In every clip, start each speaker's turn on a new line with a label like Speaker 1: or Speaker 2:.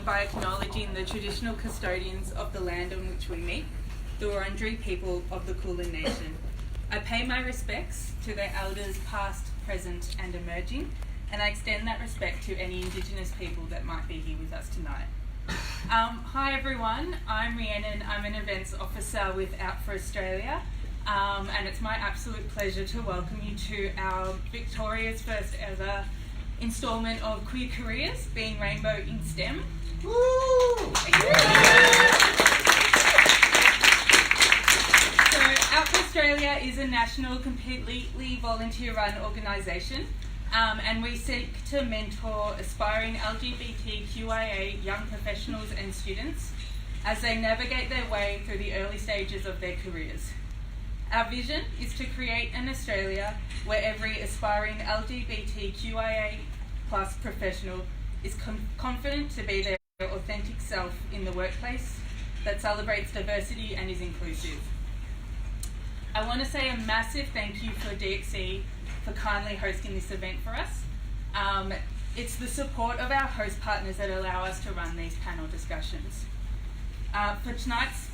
Speaker 1: by acknowledging the traditional custodians of the land on which we meet, the Wurundjeri people of the Kulin Nation. I pay my respects to their elders past, present and emerging, and I extend that respect to any Indigenous people that might be here with us tonight. Hi everyone, I'm Rhiannon. I'm an events officer with Out for Australia, and it's my absolute pleasure to welcome you to our Victoria's first ever instalment of Queer Careers, being Rainbow in STEM. Woo! So Out for Australia is a national, completely volunteer-run organisation, and we seek to mentor aspiring LGBTQIA young professionals and students as they navigate their way through the early stages of their careers. Our vision is to create an Australia where every aspiring LGBTQIA+ professional is confident to be their authentic self in the workplace that celebrates diversity and is inclusive. I want to say a massive thank you for DXC for kindly hosting this event for us. It's the support of our host partners that allow us to run these panel discussions. For tonight's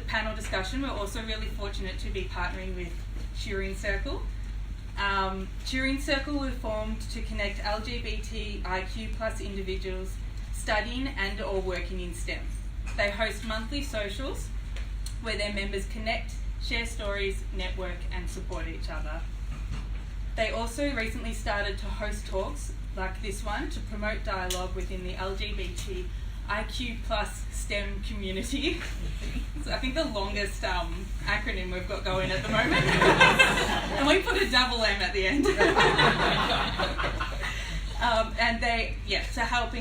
Speaker 1: panel discussion, we're also really fortunate to be partnering with Turing Circle. Turing Circle was formed to connect LGBTIQ+ individuals studying and or working in STEM. They host monthly socials where their members connect, share stories, network and support each other. They also recently started to host talks like this one to promote dialogue within the LGBTIQ+ STEM community. So I think the longest acronym we've got going at the moment. And we put a double M at the end. And they, to help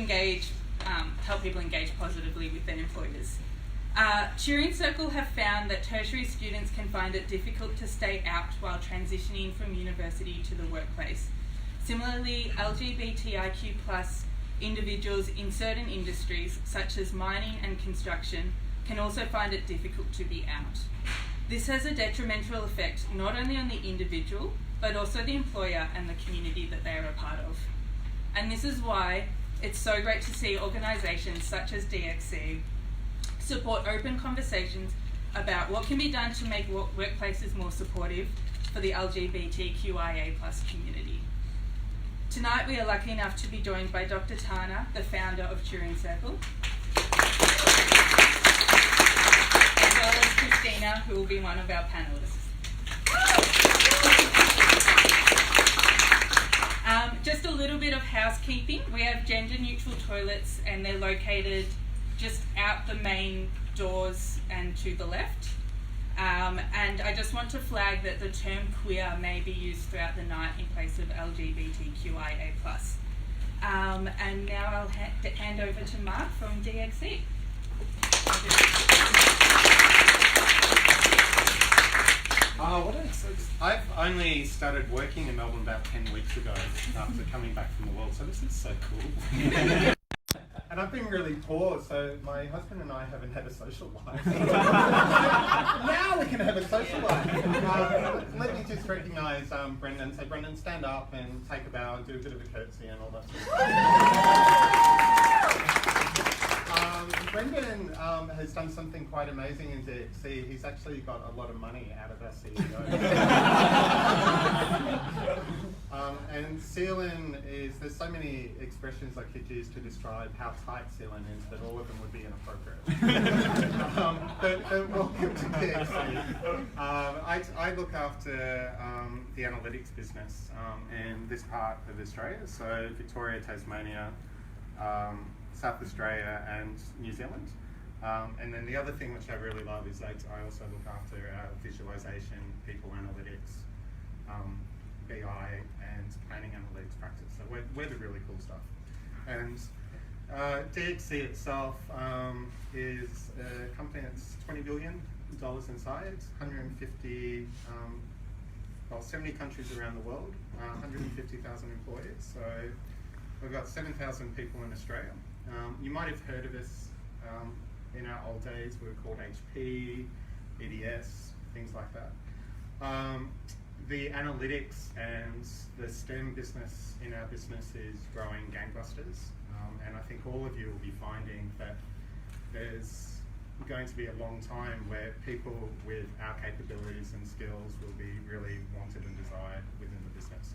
Speaker 1: people engage positively with their employers. Turing Circle have found that tertiary students can find it difficult to stay out while transitioning from university to the workplace. Similarly, LGBTIQ+ individuals in certain industries, such as mining and construction, can also find it difficult to be out. This has a detrimental effect not only on the individual, but also the employer and the community that they are a part of. And this is why it's so great to see organisations such as DXC support open conversations about what can be done to make workplaces more supportive for the LGBTQIA+ community. Tonight we are lucky enough to be joined by Dr. Tana, the founder of Turing Circle, as well as Christina, who will be one of our panellists. Just a little bit of housekeeping. We have gender-neutral toilets and they're located just out the main doors and to the left. And I just want to flag that the term queer may be used throughout the night in place of LGBTQIA+. And now I'll hand over to Mark from DXC.
Speaker 2: I've only started working in Melbourne about 10 weeks ago after coming back from the world, so this is so cool. And I've been really poor, so my husband and I haven't had a social life. Now we can have a social life. Let me just recognise Brendan. So Brendan, stand up and take a bow and do a bit of a curtsy and all that sort of stuff. Brendan has done something quite amazing in DXC. He's actually got a lot of money out of our CEO. And sealing is, there's so many expressions I could use to describe how tight sealing is that all of them would be inappropriate. But welcome to DXC. I look after the analytics business in this part of Australia, so Victoria, Tasmania, South Australia and New Zealand. And then the other thing which I really love is that I also look after visualization, people analytics, BI and planning analytics practice. So we're the really cool stuff. And DXC itself is a company that's $20 billion in size, 70 countries around the world, 150,000 employees. So we've got 7,000 people in Australia. You might have heard of us in our old days. We were called HP, EDS, things like that. The analytics and the STEM business in our business is growing gangbusters. And I think all of you will be finding that there's going to be a long time where people with our capabilities and skills will be really wanted and desired within the business.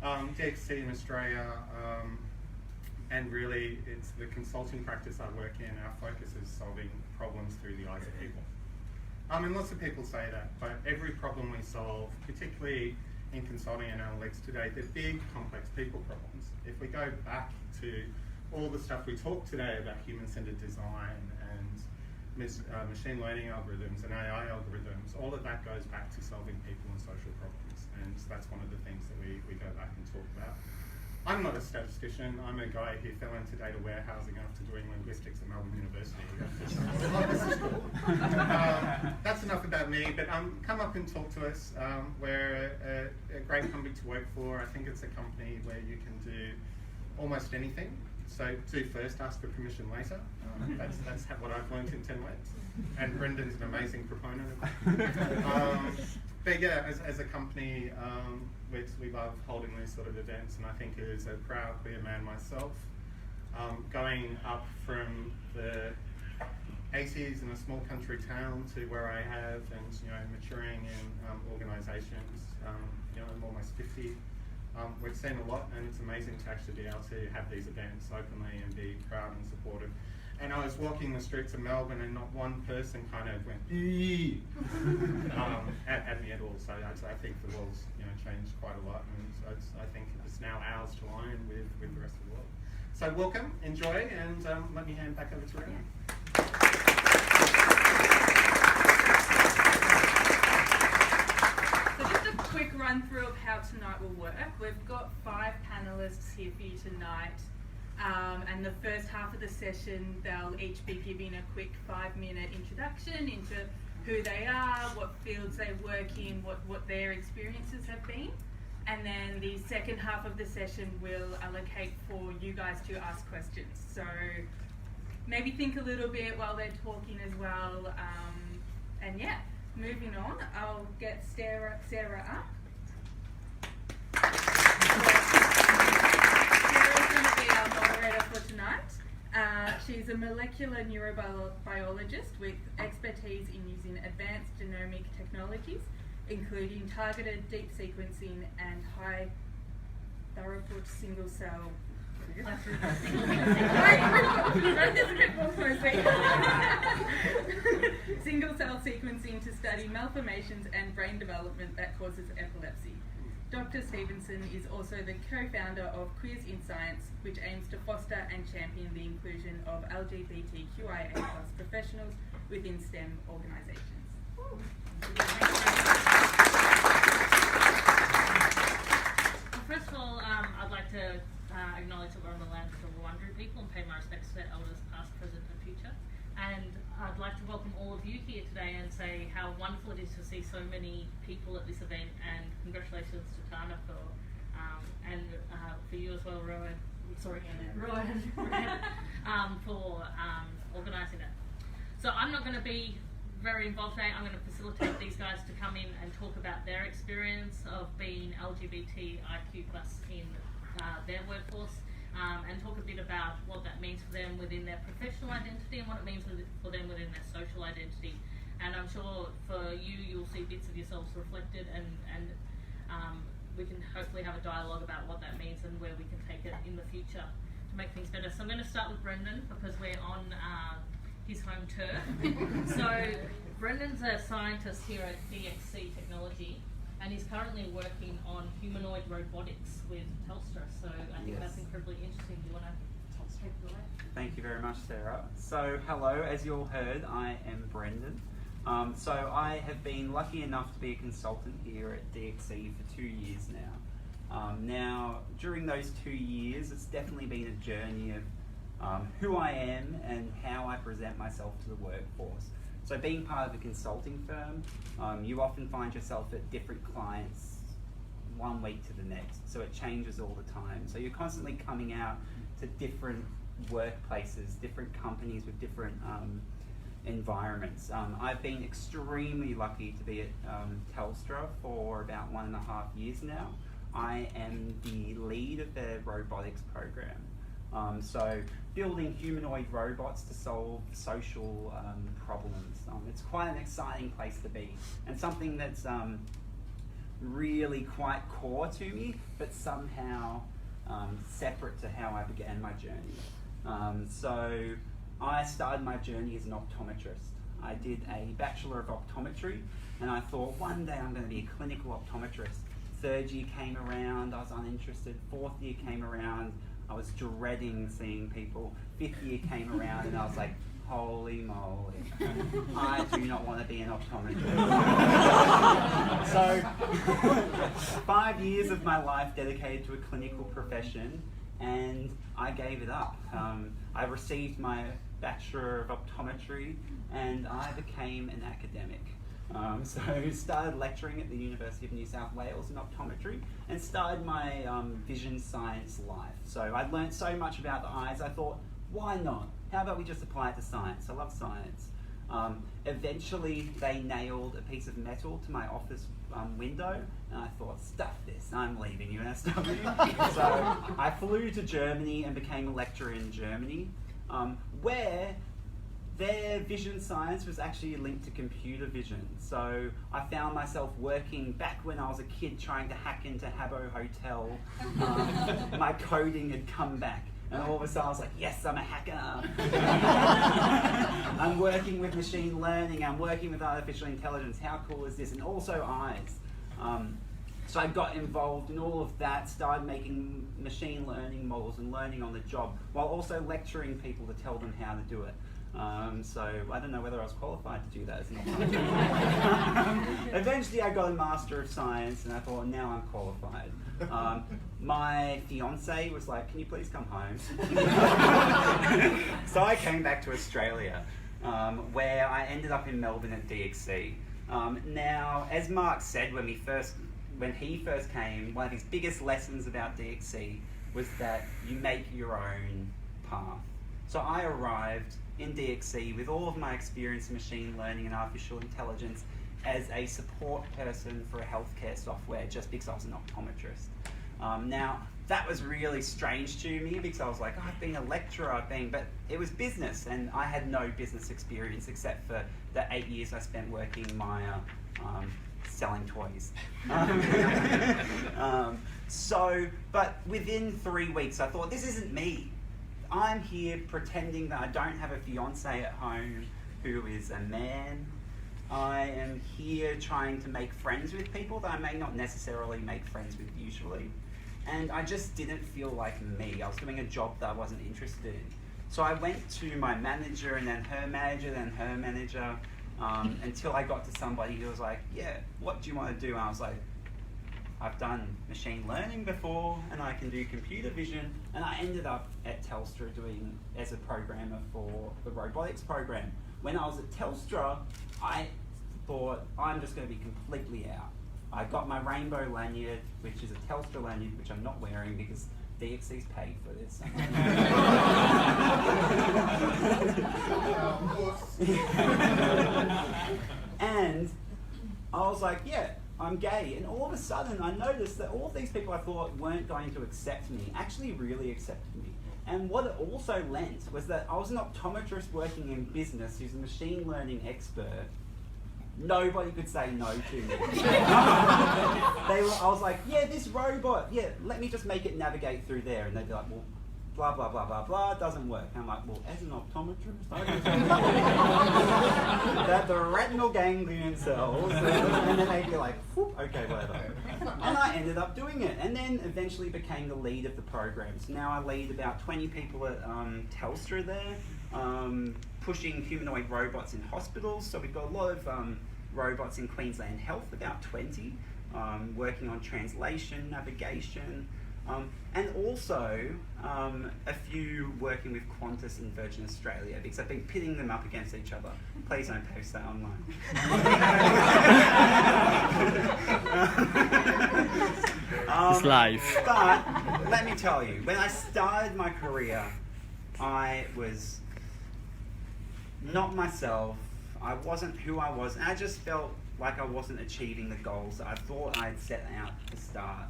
Speaker 2: DXC in Australia, and really it's the consulting practice I work in, our focus is solving problems through the eyes of people. And lots of people say that, but every problem we solve, particularly in consulting and analytics today, they're big, complex people problems. If we go back to all the stuff we talked today about human-centered design and machine learning algorithms and AI algorithms, all of that goes back to solving people and social problems. And that's one of the things that we go back and talk about. I'm not a statistician. I'm a guy who fell into data warehousing after doing linguistics at Melbourne University. This is cool. That's enough about me, but come up and talk to us. We're a great company to work for. I think it's a company where you can do almost anything. So do first, ask for permission later. That's what I've learned in 10 weeks. And Brendan's an amazing proponent of that. But yeah, as a company, we love holding these sort of events, and I think as a proud queer man myself, going up from the 80s in a small country town to where I have, and maturing in organisations, I'm almost 50. We've seen a lot, and it's amazing to actually be able to have these events openly and be proud and supportive. And I was walking the streets of Melbourne, and not one person kind of went eee at me at all. So I think the world's changed quite a lot, and I think it's now ours to own with the rest of the world. So welcome, enjoy, and let me hand back over to Rhiannon.
Speaker 1: Quick run through of how tonight will work. We've got 5 panelists here for you tonight, and the first half of the session they'll each be giving a quick 5-minute introduction into who they are, what fields they work in, what their experiences have been, and then the second half of the session will allocate for you guys to ask questions. So maybe think a little bit while they're talking as well, and yeah. Moving on, I'll get Sarah up. Sarah's going to be our moderator for tonight. She's a molecular neurobiologist with expertise in using advanced genomic technologies, including targeted deep sequencing and high throughput single cell single cell sequencing to study malformations and brain development that causes epilepsy. Dr. Stevenson is also the co-founder of Queers in Science, which aims to foster and champion the inclusion of LGBTQIA+ professionals within STEM organisations.
Speaker 3: First of all, I'd like to acknowledge that we're on the land of the Wurundjeri people and pay my respects to their elders past, present and future. And I'd like to welcome all of you here today and say how wonderful it is to see so many people at this event, and congratulations to Tana for you as well, Rowan. Sorry, Rowan, for organising it. So I'm not going to be very involved today. I'm going to facilitate these guys to come in and talk about their experience of being LGBTIQ+ in their workforce, and talk a bit about what that means for them within their professional identity and what it means for them within their social identity. And I'm sure for you, you'll see bits of yourselves reflected, and we can hopefully have a dialogue about what that means and where we can take it in the future to make things better. So I'm going to start with Brendan because we're on his home turf. So Brendan's a scientist here at DXC Technology, and he's currently working on humanoid robotics with Telstra. So I think that's incredibly interesting. Do you want to take it away?
Speaker 4: Thank you very much, Sarah. So hello, as you all heard, I am Brendan. So I have been lucky enough to be a consultant here at DXC for 2 years now. Now, during those 2 years, it's definitely been a journey of who I am and how I present myself to the workforce. So being part of a consulting firm, you often find yourself at different clients 1 week to the next. So it changes all the time. So you're constantly coming out to different workplaces, different companies with different environments. I've been extremely lucky to be at Telstra for about 1.5 years now. I am the lead of their robotics program. So building humanoid robots to solve social problems. It's quite an exciting place to be, and something that's really quite core to me, but somehow separate to how I began my journey. So I started my journey as an optometrist. I did a Bachelor of Optometry, and I thought one day I'm going to be a clinical optometrist. Third year came around, I was uninterested. Fourth year came around, I was dreading seeing people. Fifth year came around, and I was like, holy moly, I do not want to be an optometrist. So 5 years of my life dedicated to a clinical profession, and I gave it up. I received my Bachelor of Optometry, and I became an academic. So started lecturing at the University of New South Wales in optometry, and started my vision science life. So I'd learned so much about the eyes, I thought, why not? How about we just apply it to science? I love science. Eventually they nailed a piece of metal to my office window, and I thought, stuff this, I'm leaving UNSW. So I flew to Germany and became a lecturer in Germany, where their vision science was actually linked to computer vision. So I found myself working back when I was a kid trying to hack into Habbo Hotel. My coding had come back, and all of a sudden I was like, yes, I'm a hacker. I'm working with machine learning, I'm working with artificial intelligence, how cool is this? And also eyes. So I got involved in all of that, started making machine learning models and learning on the job, while also lecturing people to tell them how to do it. So I don't know whether I was qualified to do that as an optometrist. Eventually I got a Master of Science, and I thought, now I'm qualified. My fiance was like, can you please come home? So I came back to Australia, where I ended up in Melbourne at DXC. Now, as Mark said when he first came, one of his biggest lessons about DXC was that you make your own path. So I arrived in DXC with all of my experience in machine learning and artificial intelligence as a support person for a healthcare software, just because I was an optometrist. Now, that was really strange to me, because I was like, oh, I've been a lecturer, but it was business, and I had no business experience except for the 8 years I spent working in Maya, selling toys. But within 3 weeks I thought, this isn't me. I'm here pretending that I don't have a fiance at home who is a man. I am here trying to make friends with people that I may not necessarily make friends with usually. And I just didn't feel like me. I was doing a job that I wasn't interested in. So I went to my manager, and then her manager, then her manager, until I got to somebody who was like, yeah, what do you want to do? And I was like, I've done machine learning before, and I can do computer vision. And I ended up at Telstra doing as a programmer for the robotics program. When I was at Telstra, I thought, I'm just going to be completely out. I got my rainbow lanyard, which is a Telstra lanyard, which I'm not wearing because DXC's paid for this. And I was like, yeah, I'm gay. And all of a sudden I noticed that all of these people I thought weren't going to accept me actually really accepted me. And what it also lent was that I was an optometrist working in business who's a machine learning expert. Nobody could say no to me. I was like, yeah, this robot, yeah, let me just make it navigate through there. And they'd be like, well, blah, blah, blah, blah, blah, doesn't work. And I'm like, well, as an optometrist, I can tell you that the retinal ganglion cells, and then they'd be like, whoop, okay, whatever. And I ended up doing it, and then eventually became the lead of the program. So now I lead about 20 people at Telstra there, pushing humanoid robots in hospitals. So we've got a lot of robots in Queensland Health, about 20, working on translation, navigation, and also a few working with Qantas in Virgin Australia, because I've been pitting them up against each other. Please don't post that online.
Speaker 5: It's live.
Speaker 4: But let me tell you, when I started my career, I was not myself. I wasn't who I was, and I just felt like I wasn't achieving the goals that I thought I had set out to start.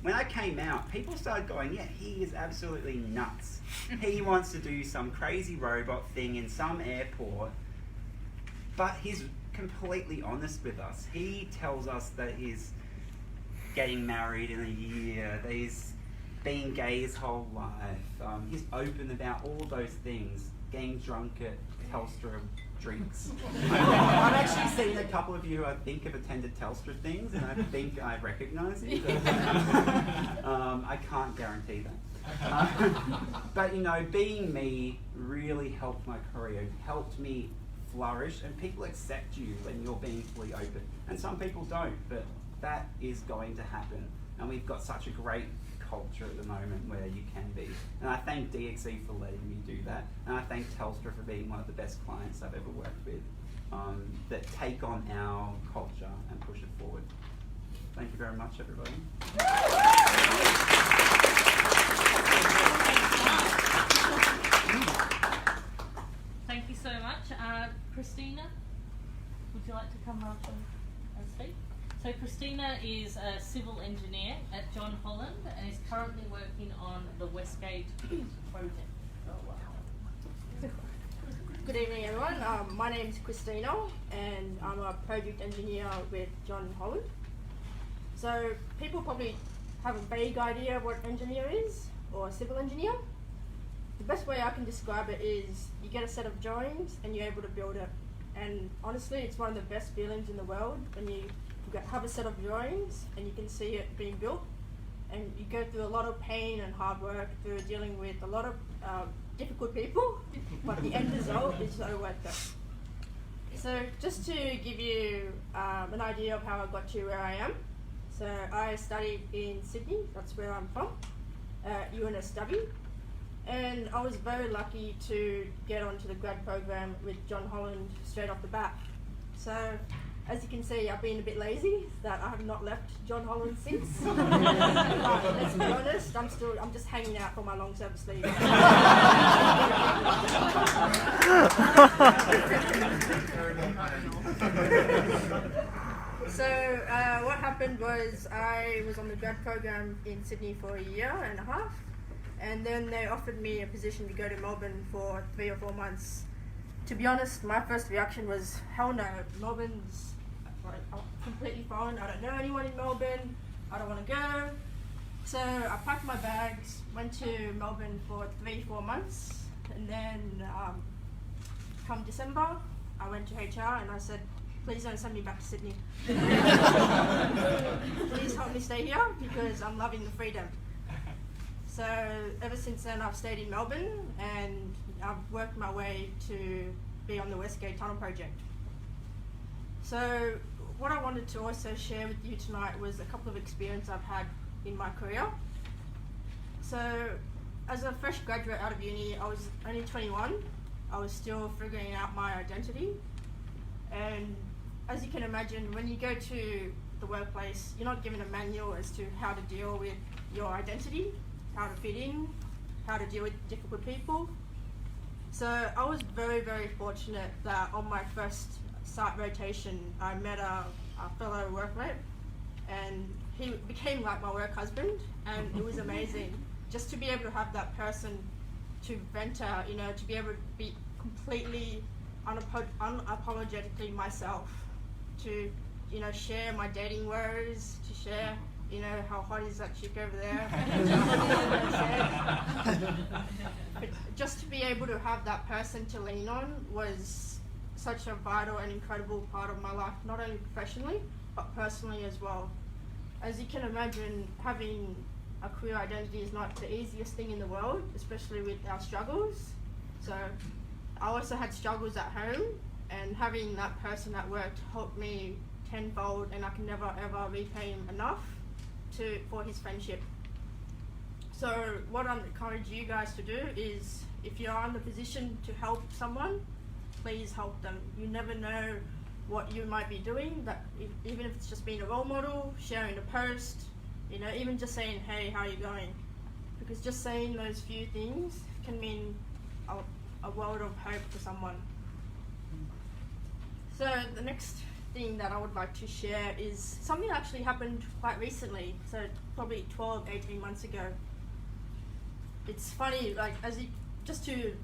Speaker 4: When I came out, people started going, yeah, he is absolutely nuts. He wants to do some crazy robot thing in some airport, but he's completely honest with us. He tells us that he's getting married in a year, that he's been gay his whole life. He's open about all those things, getting drunk at Telstra drinks. I've actually seen a couple of you who I think have attended Telstra things, and I think I recognise you. I can't guarantee that. But you know, being me really helped my career, helped me flourish, and people accept you when you're being fully open. And some people don't, but that is going to happen. And we've got such a great culture at the moment where you can be. And I thank DXE for letting me do that. And I thank Telstra for being one of the best clients I've ever worked with, that take on our culture and push it forward. Thank you very much, everybody.
Speaker 3: Thank you so much. Christina, would you like to come up and speak? So Christina is a civil engineer at John Holland and is currently working on the Westgate project. Oh, wow.
Speaker 6: Good evening, everyone. My name is Christina and I'm a project engineer with John Holland. So people probably have a vague idea of what engineer is, or a civil engineer. The best way I can describe it is you get a set of drawings and you're able to build it. And honestly, it's one of the best feelings in the world when you have a set of drawings and you can see it being built. And you go through a lot of pain and hard work through dealing with a lot of difficult people, but the end result is so worth it. So just to give you an idea of how I got to where I am. So I studied in Sydney, that's where I'm from, UNSW. And I was very lucky to get onto the grad program with John Holland straight off the bat. So, as you can see, I've been a bit lazy, that I have not left John Holland since. But let's be honest, I'm just hanging out for my long service leave. So, what happened was I was on the grad program in Sydney for a year and a half. And then they offered me a position to go to Melbourne for 3 or 4 months. To be honest, my first reaction was, hell no, Melbourne's completely foreign. I don't know anyone in Melbourne. I don't want to go. So I packed my bags, went to Melbourne for 3-4 months. And then come December, I went to HR and I said, please don't send me back to Sydney. Please help me stay here because I'm loving the freedom. So ever since then I've stayed in Melbourne and I've worked my way to be on the Westgate Tunnel project. So what I wanted to also share with you tonight was a couple of experiences I've had in my career. So as a fresh graduate out of uni, I was only 21. I was still figuring out my identity. And as you can imagine, when you go to the workplace, you're not given a manual as to how to deal with your identity, how to fit in, how to deal with difficult people. So I was very, very fortunate that on my first site rotation, I met a fellow workmate and he became like my work husband, and it was amazing just to be able to have that person to vent out, you know, to be able to be completely unapologetically myself, to, you know, share my dating woes, to share, you know, how hot is that chick over there? But just to be able to have that person to lean on was such a vital and incredible part of my life, not only professionally, but personally as well. As you can imagine, having a queer identity is not the easiest thing in the world, especially with our struggles. So I also had struggles at home, and having that person at work helped me tenfold, and I can never ever repay him enough for his friendship. So what I encourage you guys to do is, if you're in the position to help someone, please help them. You never know what you might be doing, that even if it's just being a role model, sharing a post, you know, even just saying, hey, how are you going? Because just saying those few things can mean a world of hope for someone. So the next thing that I would like to share is something that actually happened quite recently, so probably 12, 18 months ago. It's funny, like, just to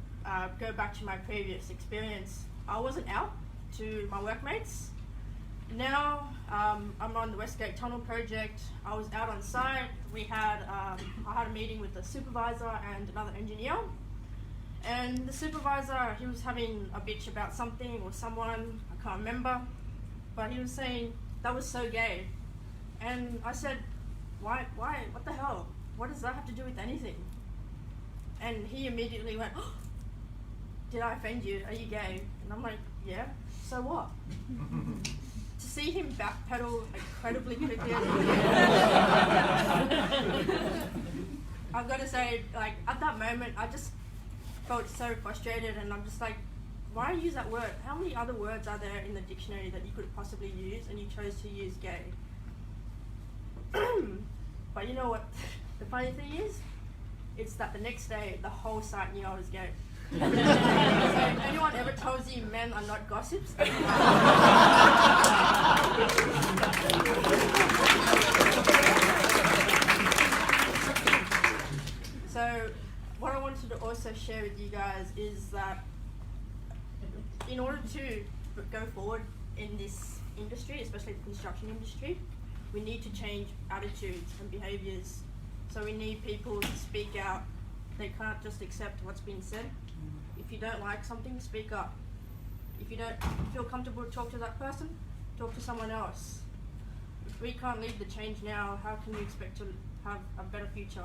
Speaker 6: go back to my previous experience, I wasn't out to my workmates. Now I'm on the Westgate Tunnel project. I was out on site. I had a meeting with the supervisor and another engineer. And the supervisor, he was having a bitch about something or someone, I can't remember, but he was saying, that was so gay. And I said, why, what the hell? What does that have to do with anything? And he immediately went, oh, did I offend you? Are you gay? And I'm like, yeah, so what? To see him backpedal incredibly quickly as he did, I've got to say, like, at that moment, I just felt so frustrated, and I'm just like, why use that word? How many other words are there in the dictionary that you could possibly use, and you chose to use gay? But you know what the funny thing is? It's that the next day, the whole site knew I was gay. So if anyone ever tells you men are not gossips, so what I wanted to also share with you guys is that in order to go forward in this industry, especially the construction industry, we need to change attitudes and behaviours. So we need people to speak out. They can't just accept what's been said. If you don't like something, speak up. If you don't feel comfortable to talk to that person, talk to someone else. If we can't lead the change now, how can you expect to have a better future?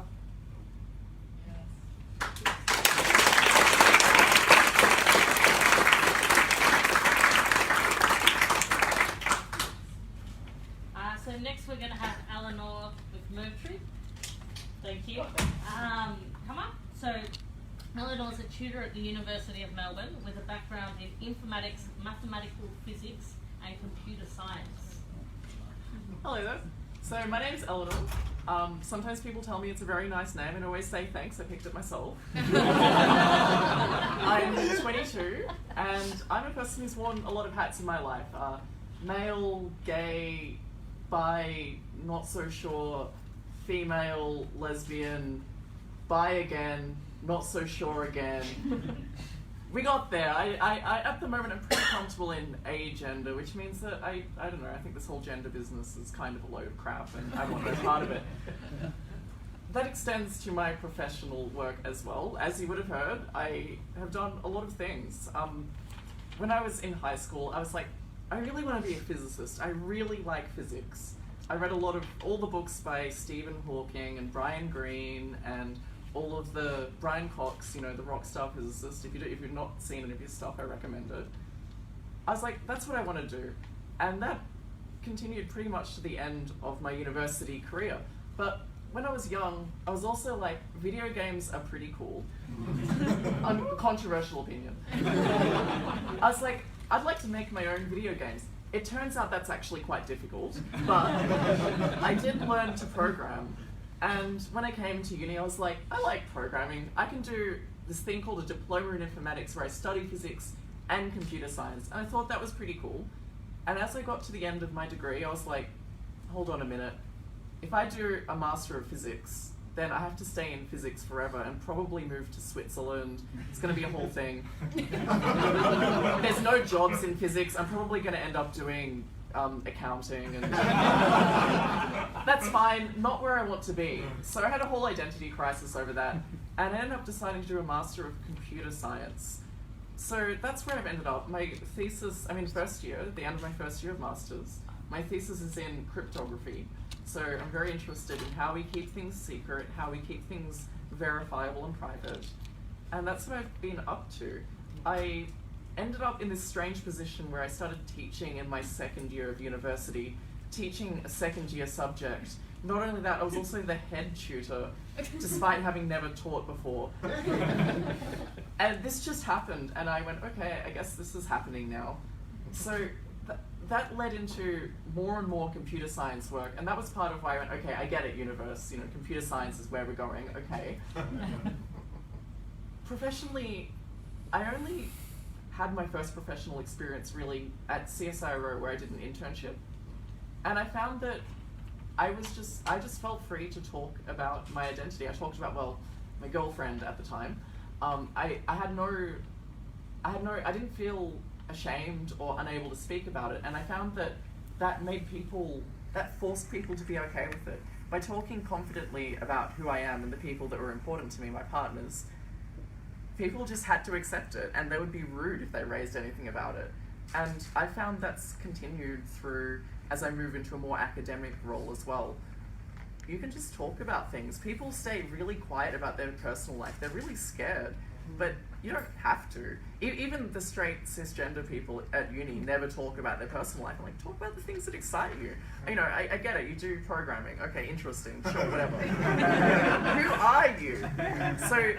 Speaker 3: So next we're going to have Eleanor with Mercury. Thank you. Come up. So Eleanor's a tutor at the University of Melbourne with a background in informatics, mathematical physics and computer science.
Speaker 7: Hello there. So my name's Eleanor. Sometimes people tell me it's a very nice name and I always say thanks, I picked it myself. I'm 22 and I'm a person who's worn a lot of hats in my life. Male, gay, bi, not so sure, female, lesbian, bi again, not so sure again. We got there. I at the moment I'm pretty comfortable in agender, which means that I don't know, I think this whole gender business is kind of a load of crap and I want no part of it. That extends to my professional work as well. As you would have heard, I have done a lot of things. When I was in high school, I was like, I really want to be a physicist. I really like physics. I read all the books by Stephen Hawking and Brian Greene and all of the Brian Cox, you know, the rock star physicist. If you've not seen any of his stuff, I recommend it. I was like, that's what I want to do. And that continued pretty much to the end of my university career. But when I was young, I was also like, video games are pretty cool. Controversial opinion. I was like, I'd like to make my own video games. It turns out that's actually quite difficult, but I did learn to program. And when I came to uni, I was like, I like programming. I can do this thing called a diploma in informatics where I study physics and computer science. And I thought that was pretty cool. And as I got to the end of my degree, I was like, hold on a minute. If I do a Master of Physics, then I have to stay in physics forever and probably move to Switzerland. It's going to be a whole thing. There's no jobs in physics. I'm probably going to end up doing accounting, and that's fine, not where I want to be. So I had a whole identity crisis over that, and I ended up deciding to do a Master of Computer Science. So that's where I've ended up. My thesis, first year, at the end of my first year of Masters, my thesis is in cryptography. So I'm very interested in how we keep things secret, how we keep things verifiable and private. And that's what I've been up to. I ended up in this strange position where I started teaching in my second year of university, teaching a second year subject. Not only that, I was also the head tutor, despite having never taught before. And this just happened, and I went, okay, I guess this is happening now. So that led into more and more computer science work, and that was part of why I went, okay, I get it, universe, computer science is where we're going, okay. Professionally, I only had my first professional experience really at CSIRO, where I did an internship. And I found that I just felt free to talk about my identity. I talked about, well, my girlfriend at the time. I didn't feel ashamed or unable to speak about it, and I found that that forced people to be okay with it. By talking confidently about who I am and the people that were important to me, my partners, people just had to accept it, and they would be rude if they raised anything about it. And I found that's continued through as I move into a more academic role as well. You can just talk about things. People stay really quiet about their personal life. They're really scared, but you don't have to. Even the straight cisgender people at uni never talk about their personal life. I'm like, talk about the things that excite you. You know, I get it. You do programming. Okay, interesting. Sure, whatever. Who are you? So,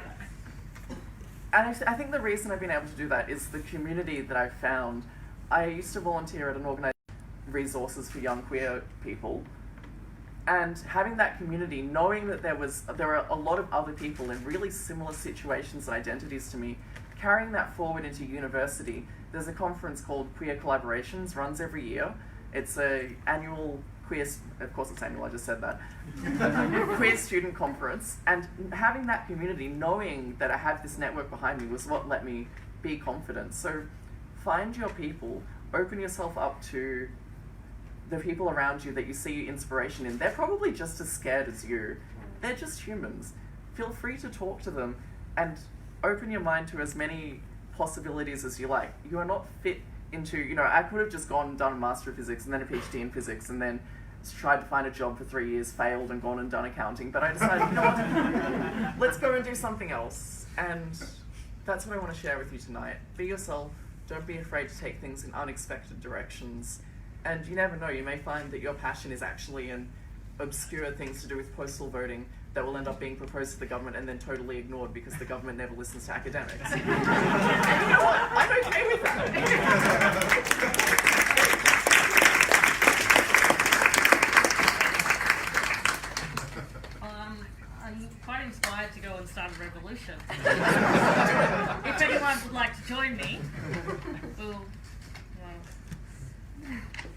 Speaker 7: and I think the reason I've been able to do that is the community that I've found. I used to volunteer at an organisation, Resources for Young Queer People, and having that community, knowing that there are a lot of other people in really similar situations and identities to me, carrying that forward into university. There's a conference called Queer Collaborations, runs every year. It's an annual of course it's annual, I just said that, queer student conference, and having that community, knowing that I have this network behind me, was what let me be confident. So find your people, open yourself up to the people around you that you see inspiration in. They're probably just as scared as you. They're just humans. Feel free to talk to them and open your mind to as many possibilities as you like. You are not fit into, I could have just gone and done a Master of Physics and then a PhD in Physics and then tried to find a job for 3 years, failed and gone and done accounting, but I decided, what, let's go and do something else. And that's what I want to share with you tonight. Be yourself. Don't be afraid to take things in unexpected directions. And you never know, you may find that your passion is actually in obscure things to do with postal voting that will end up being proposed to the government and then totally ignored because the government never listens to academics. And you know what? I'm okay with that.
Speaker 3: I'm quite inspired to go and start a revolution. If anyone would like to join me,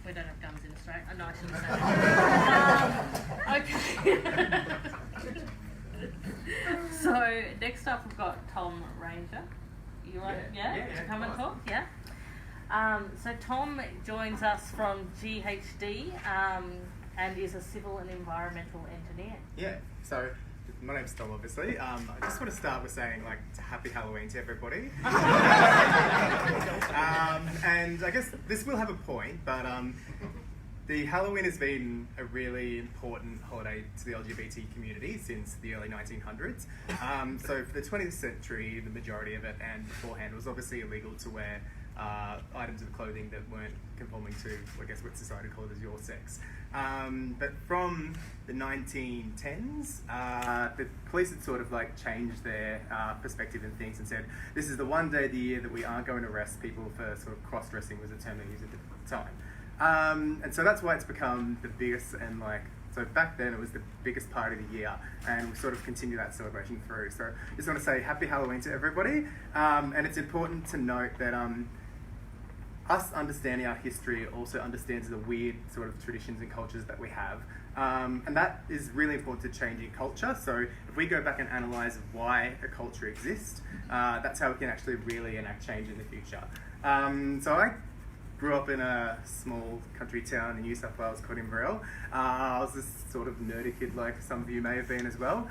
Speaker 3: we don't have guns in Australia. Oh, no, I shouldn't say that. Okay. So next up we've got Tom Ranger. You want to come and talk? Yeah. So Tom joins us from GHD and is a civil and environmental engineer.
Speaker 8: Yeah. So my name's Tom, obviously. I just want to start with saying, happy Halloween to everybody. And I guess this will have a point, but the Halloween has been a really important holiday to the LGBT community since the early 1900s. So for the 20th century, the majority of it and beforehand was obviously illegal to wear items of clothing that weren't conforming to, I guess, what society called as your sex. But from the 1910s, the police had sort of changed their perspective and things and said, this is the one day of the year that we aren't going to arrest people for sort of cross-dressing, was a term they used at the time. And so that's why it's become the biggest, and so back then it was the biggest part of the year, and we sort of continue that celebration through. So I just want to say happy Halloween to everybody, and it's important to note that us understanding our history also understands the weird sort of traditions and cultures that we have. And that is really important to changing culture. So if we go back and analyse why a culture exists, that's how we can actually really enact change in the future. So I grew up in a small country town in New South Wales called Inverell. I was this sort of nerdy kid like some of you may have been as well.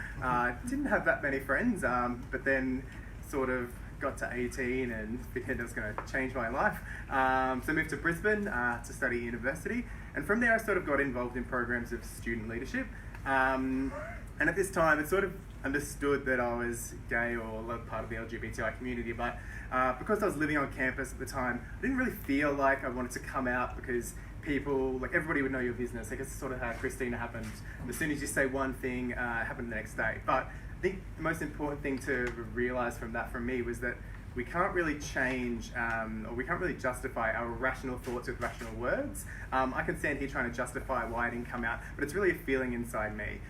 Speaker 8: Didn't have that many friends, but then sort of got to 18 and figured it was going to change my life. So I moved to Brisbane to study university, and from there I sort of got involved in programs of student leadership. And at this time it sort of understood that I was gay or part of the LGBTI community, but because I was living on campus at the time, I didn't really feel like I wanted to come out because people, everybody would know your business. I guess it's sort of how Christina happened. As soon as you say one thing, it happened the next day. But I think the most important thing to realise from me was that we can't really change or we can't really justify our rational thoughts with rational words. I can stand here trying to justify why I didn't come out, but it's really a feeling inside me.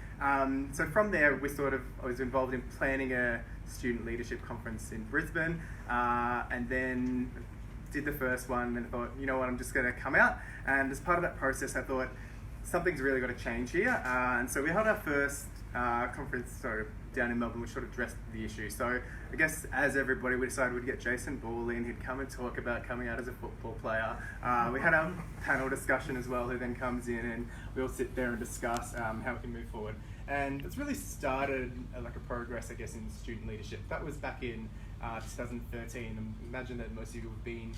Speaker 8: So from there, I was involved in planning a student leadership conference in Brisbane, and then did the first one and thought, you know what, I'm just going to come out. And as part of that process, I thought something's really got to change here. And so we held our first conference down in Melbourne, which sort of addressed the issue. So I guess as everybody, we decided we'd get Jason Ball in. He'd come and talk about coming out as a football player. We had our panel discussion as well, who then comes in, and we all sit there and discuss how we can move forward. And it's really started like a progress, I guess, in student leadership. That was back in 2013. And imagine that most of you have been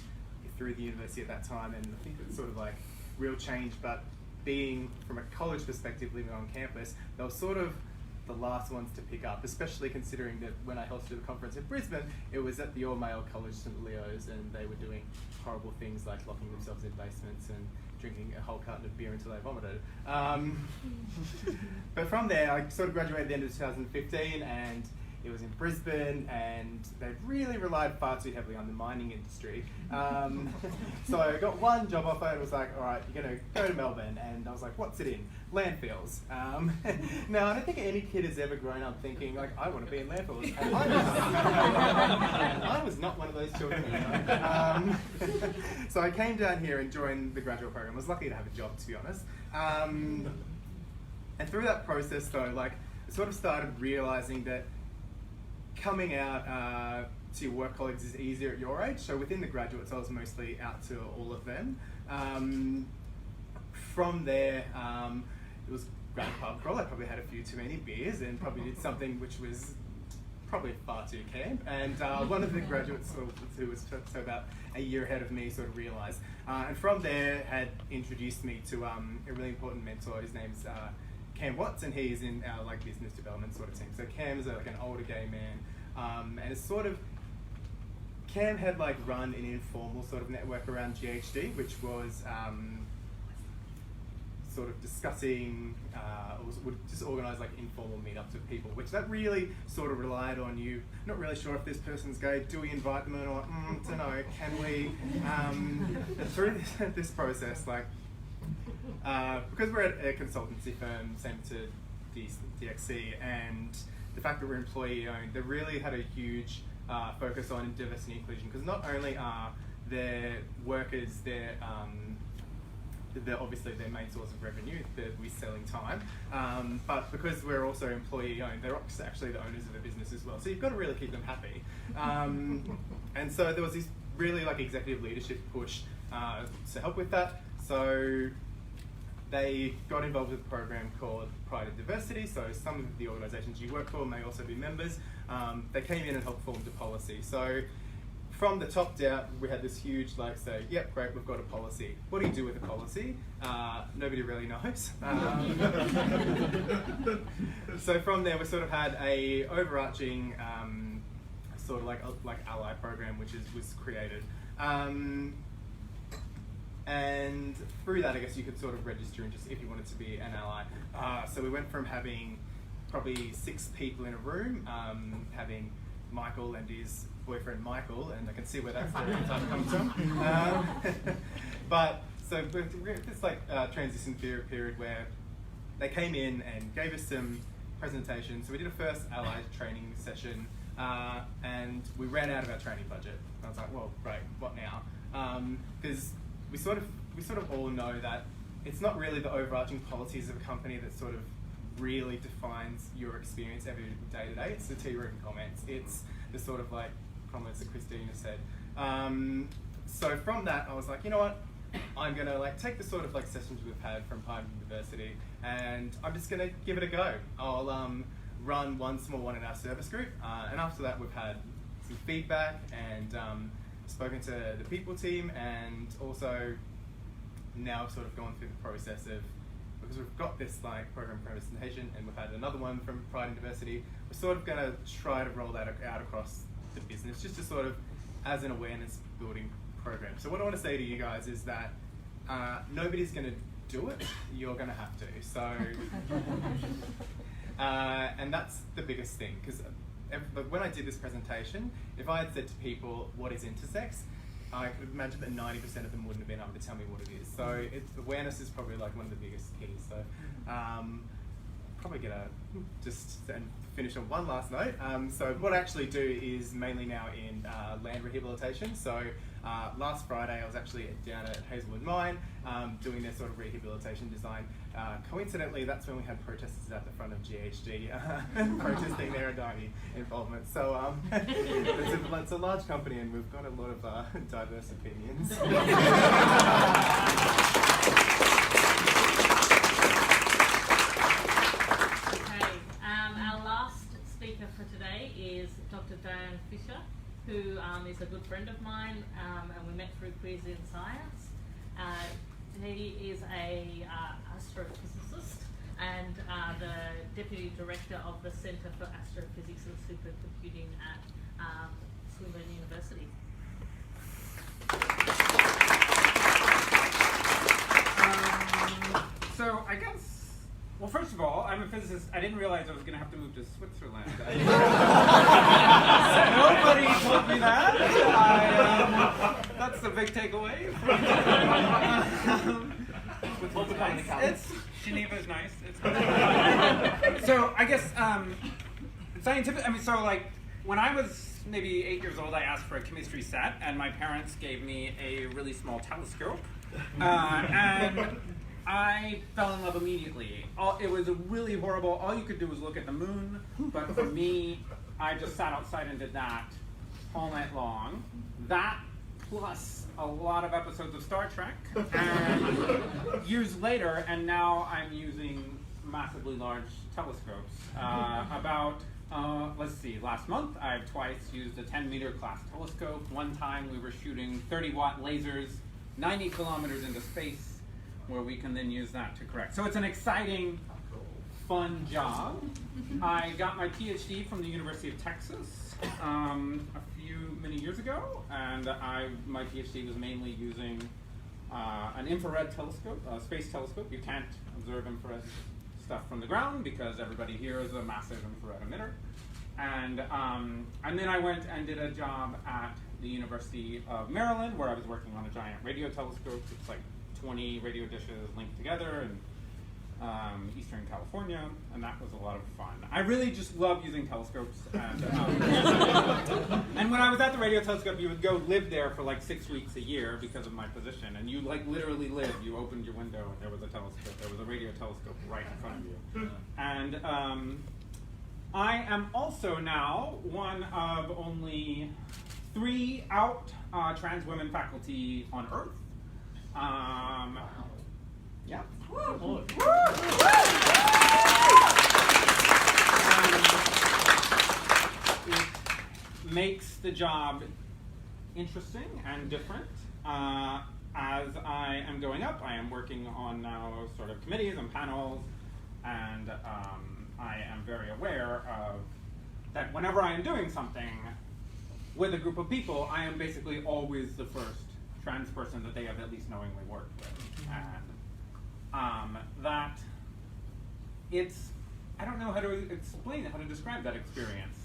Speaker 8: through the university at that time, and I think it's sort of like real change. But being from a college perspective, living on campus, they were sort of the last ones to pick up, especially considering that when I hosted a conference in Brisbane, it was at the all-male college St Leo's, and they were doing horrible things like locking themselves in basements and drinking a whole carton of beer until they vomited. But from there, I sort of graduated at the end of 2015, and it was in Brisbane, and they really relied far too heavily on the mining industry. So I got one job offer, and it was like, all right, you're going to go to Melbourne. And I was like, what's it in? Landfills. Now, I don't think any kid has ever grown up thinking, like, I want to be in landfills. And I was not one of those children. So I came down here and joined the graduate program. I was lucky to have a job, to be honest. And through that process, though, like, I sort of started realizing that coming out to your work colleagues is easier at your age. So within the graduates, I was mostly out to all of them. From there, it was great pub crawl. I probably had a few too many beers and probably did something which was probably far too camp. And one of the graduates who was so about a year ahead of me sort of realised. And from there had introduced me to a really important mentor. His name's Cam Watts, and he's in our like business development sort of team. So Cam's like an older gay man, and it's sort of Cam had like run an informal sort of network around GHD, which was sort of discussing, would just organise like informal meetups with people, which that really sort of relied on you. Not really sure if this person's gay. Do we invite them or not? Don't know. Can we? Through this process, like. Because we're at a consultancy firm, same to DXC, and the fact that we're employee owned, they really had a huge focus on diversity and inclusion, because not only are their workers they're obviously their main source of revenue, that we're selling time, but because we're also employee owned, they're actually the owners of the business as well. So you've got to really keep them happy. And so there was this really like executive leadership push to help with that. So they got involved with a program called Pride and Diversity. So some of the organisations you work for may also be members. They came in and helped form the policy. So from the top down, we had this huge like say, yep, great, we've got a policy. What do you do with a policy? Nobody really knows. So from there, we sort of had a overarching sort of like ally program, which was created. And through that, I guess you could sort of register and just if you wanted to be an ally. So we went from having probably 6 people in a room, having Michael and his boyfriend Michael, and I can see where that stereotype comes from. But so this like transition period where they came in and gave us some presentations. So we did a first ally training session, and we ran out of our training budget. And I was like, well, great, what now? Because we sort of all know that it's not really the overarching policies of a company that sort of really defines your experience every day to day. It's the tea room comments. It's the sort of like comments that Christina said. So from that, I was like, you know what? I'm gonna like take the sort of like sessions we've had from Pride University, and I'm just gonna give it a go. I'll run one small one in our service group, and after that, we've had some feedback and spoken to the people team, and also now sort of gone through the process of, because we've got this like program presentation and we've had another one from Pride and Diversity, we're sort of going to try to roll that out across the business, just to sort of as an awareness building program. So what I want to say to you guys is that nobody's going to do it, you're going to have to. So and that's the biggest thing, because when I did this presentation, if I had said to people, what is intersex? I could imagine that 90% of them wouldn't have been able to tell me what it is. So awareness is probably like one of the biggest keys. So probably gonna just finish on one last note. So what I actually do is mainly now in land rehabilitation. So last Friday I was actually down at Hazelwood Mine doing their sort of rehabilitation design. Coincidentally, that's when we had protesters at the front of GHD protesting their Adani involvement. So it's a large company and we've got a lot of diverse opinions.
Speaker 3: Our last speaker for today is Dr. Diane Fisher, who is a good friend of mine, and we met through Quiz in Science. He is a astrophysicist and the Deputy Director of the Centre for Astrophysics and Supercomputing at Swinburne University.
Speaker 9: So I guess, well, first of all, I'm a physicist. I didn't realize I was going to have to move to Switzerland. Nobody told me that. That's the big takeaway. Geneva's nice. It's nice. So I guess scientific. I mean, so like when I was maybe 8 years old, I asked for a chemistry set, and my parents gave me a really small telescope, and I fell in love immediately. It was really horrible. All you could do was look at the moon, but for me, I just sat outside and did that all night long. That plus a lot of episodes of Star Trek. And years later, and now I'm using massively large telescopes. Let's see, last month I've twice used a 10-meter class telescope. One time we were shooting 30-watt lasers 90 kilometers into space, where we can then use that to correct. So it's an exciting, fun job. I got my PhD from the University of Texas many years ago, and my PhD was mainly using an infrared telescope, a space telescope. You can't observe infrared stuff from the ground because everybody here is a massive infrared emitter. And then I went and did a job at the University of Maryland, where I was working on a giant radio telescope. It's like 20 radio dishes linked together in Eastern California, and that was a lot of fun. I really just love using telescopes. And, and when I was at the radio telescope, you would go live there for like 6 weeks a year because of my position, and you like literally lived. You opened your window and there was a telescope. There was a radio telescope right in front of you. And I am also now one of only 3 out trans women faculty on Earth. Yeah. It makes the job interesting and different. As I am going up, I am working on now sort of committees and panels, and I am very aware of that whenever I am doing something with a group of people, I am basically always the first trans person that they have at least knowingly worked with. And that it's, I don't know how to explain it, how to describe that experience.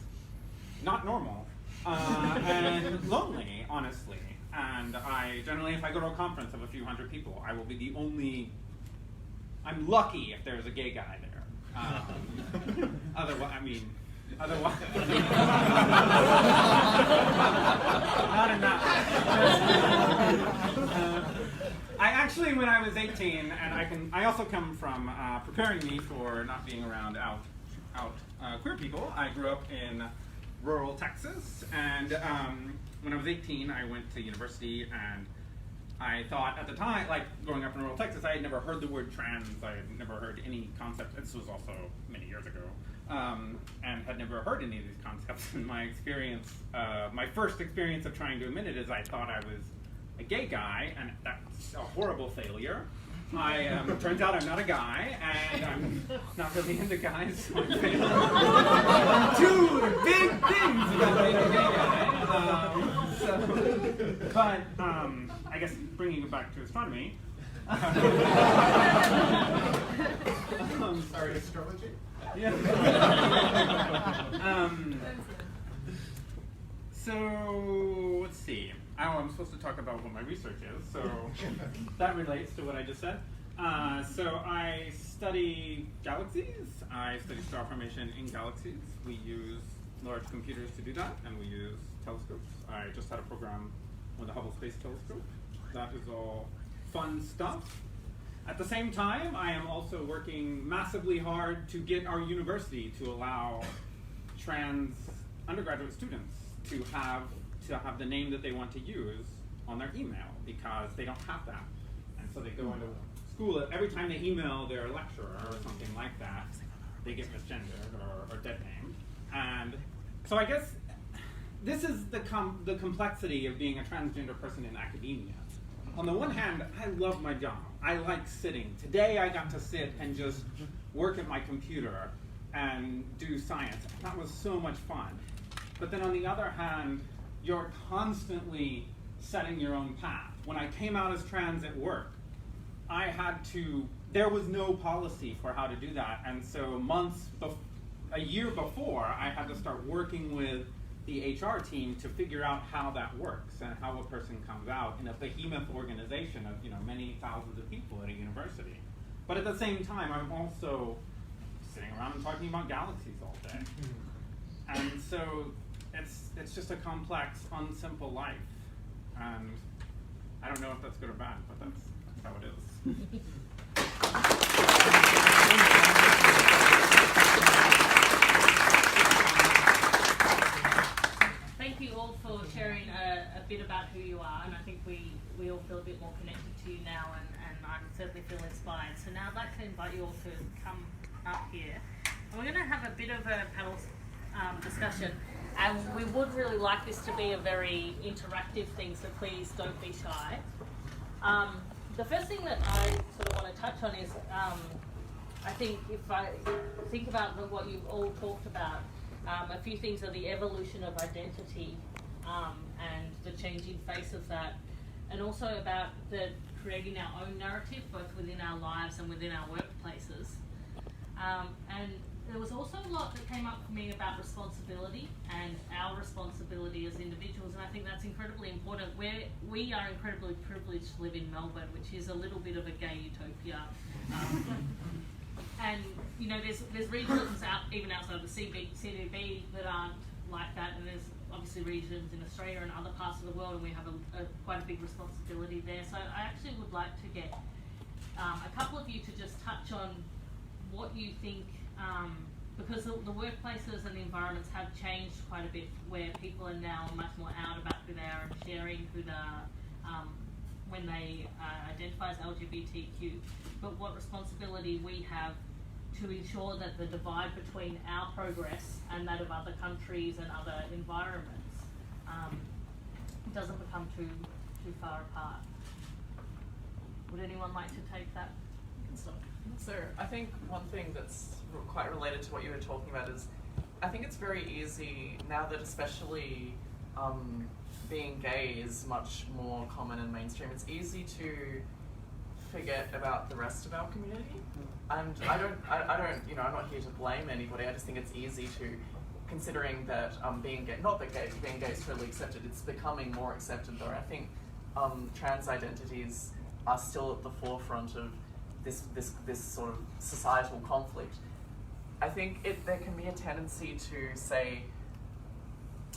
Speaker 9: Not normal, and lonely, honestly. And I generally, if I go to a conference of a few hundred people, I will be the only, I'm lucky if there's a gay guy there. Otherwise, not in that way. I actually, when I was 18, and I also come from preparing me for not being around out queer people. I grew up in rural Texas, and when I was 18, I went to university, and I thought at the time, like growing up in rural Texas, I had never heard the word trans. I had never heard any concept. This was also many years ago. And had never heard any of these concepts. In my experience, my first experience of trying to admit it is I thought I was a gay guy, and that's a horrible failure. Turns out I'm not a guy, and I'm not really into guys, so I failed. 2 big things about being a gay guy. But I guess bringing it back to astronomy,
Speaker 2: Sorry, astrology?
Speaker 9: Yeah. So let's see. I'm supposed to talk about what my research is, so that relates to what I just said. So I study galaxies. I study star formation in galaxies. We use large computers to do that, and we use telescopes. I just had a program with the Hubble Space Telescope. That is all fun stuff. At the same time, I am also working massively hard to get our university to allow trans undergraduate students to have the name that they want to use on their email, because they don't have that. And so they go into school, every time they email their lecturer or something like that, they get misgendered or dead named. And so I guess this is the complexity of being a transgender person in academia. On the one hand, I love my job. I like sitting. Today I got to sit and just work at my computer and do science. That was so much fun. But then on the other hand, you're constantly setting your own path. When I came out as trans at work, there was no policy for how to do that. And so a year before, I had to start working with the HR team to figure out how that works and how a person comes out in a behemoth organization of many thousands of people at a university. But at the same time, I'm also sitting around and talking about galaxies all day. And so it's just a complex, unsimple life. And I don't know if that's good or bad, but that's how it is.
Speaker 3: Thank you all for sharing a bit about who you are, and I think we all feel a bit more connected to you now, and I certainly feel inspired. So now I'd like to invite you all to come up here. And we're going to have a bit of a panel discussion, and we would really like this to be a very interactive thing, so please don't be shy. The first thing that I sort of want to touch on is, I think if I think about what you've all talked about, a few things are the evolution of identity and the changing face of that, and also about the creating our own narrative, both within our lives and within our workplaces. And there was also a lot that came up for me about responsibility and our responsibility as individuals, and I think that's incredibly important. We are incredibly privileged to live in Melbourne, which is a little bit of a gay utopia. And there's regions even outside of the CBD that aren't like that, and there's obviously regions in Australia and other parts of the world, and we have quite a big responsibility there. So I actually would like to get a couple of you to just touch on what you think, because the workplaces and the environments have changed quite a bit, where people are now much more out about who they are and sharing who they are when they identify as LGBTQ, but what responsibility we have to ensure that the divide between our progress and that of other countries and other environments doesn't become too far apart. Would anyone like to take that?
Speaker 7: So I think one thing that's quite related to what you were talking about is, I think it's very easy now that especially being gay is much more common and mainstream, it's easy to forget about the rest of our community. And I don't, I'm not here to blame anybody. I just think it's easy to, considering that being gay, not that being gay is totally accepted, it's becoming more accepted though. I think trans identities are still at the forefront of this sort of societal conflict. I think there can be a tendency to say,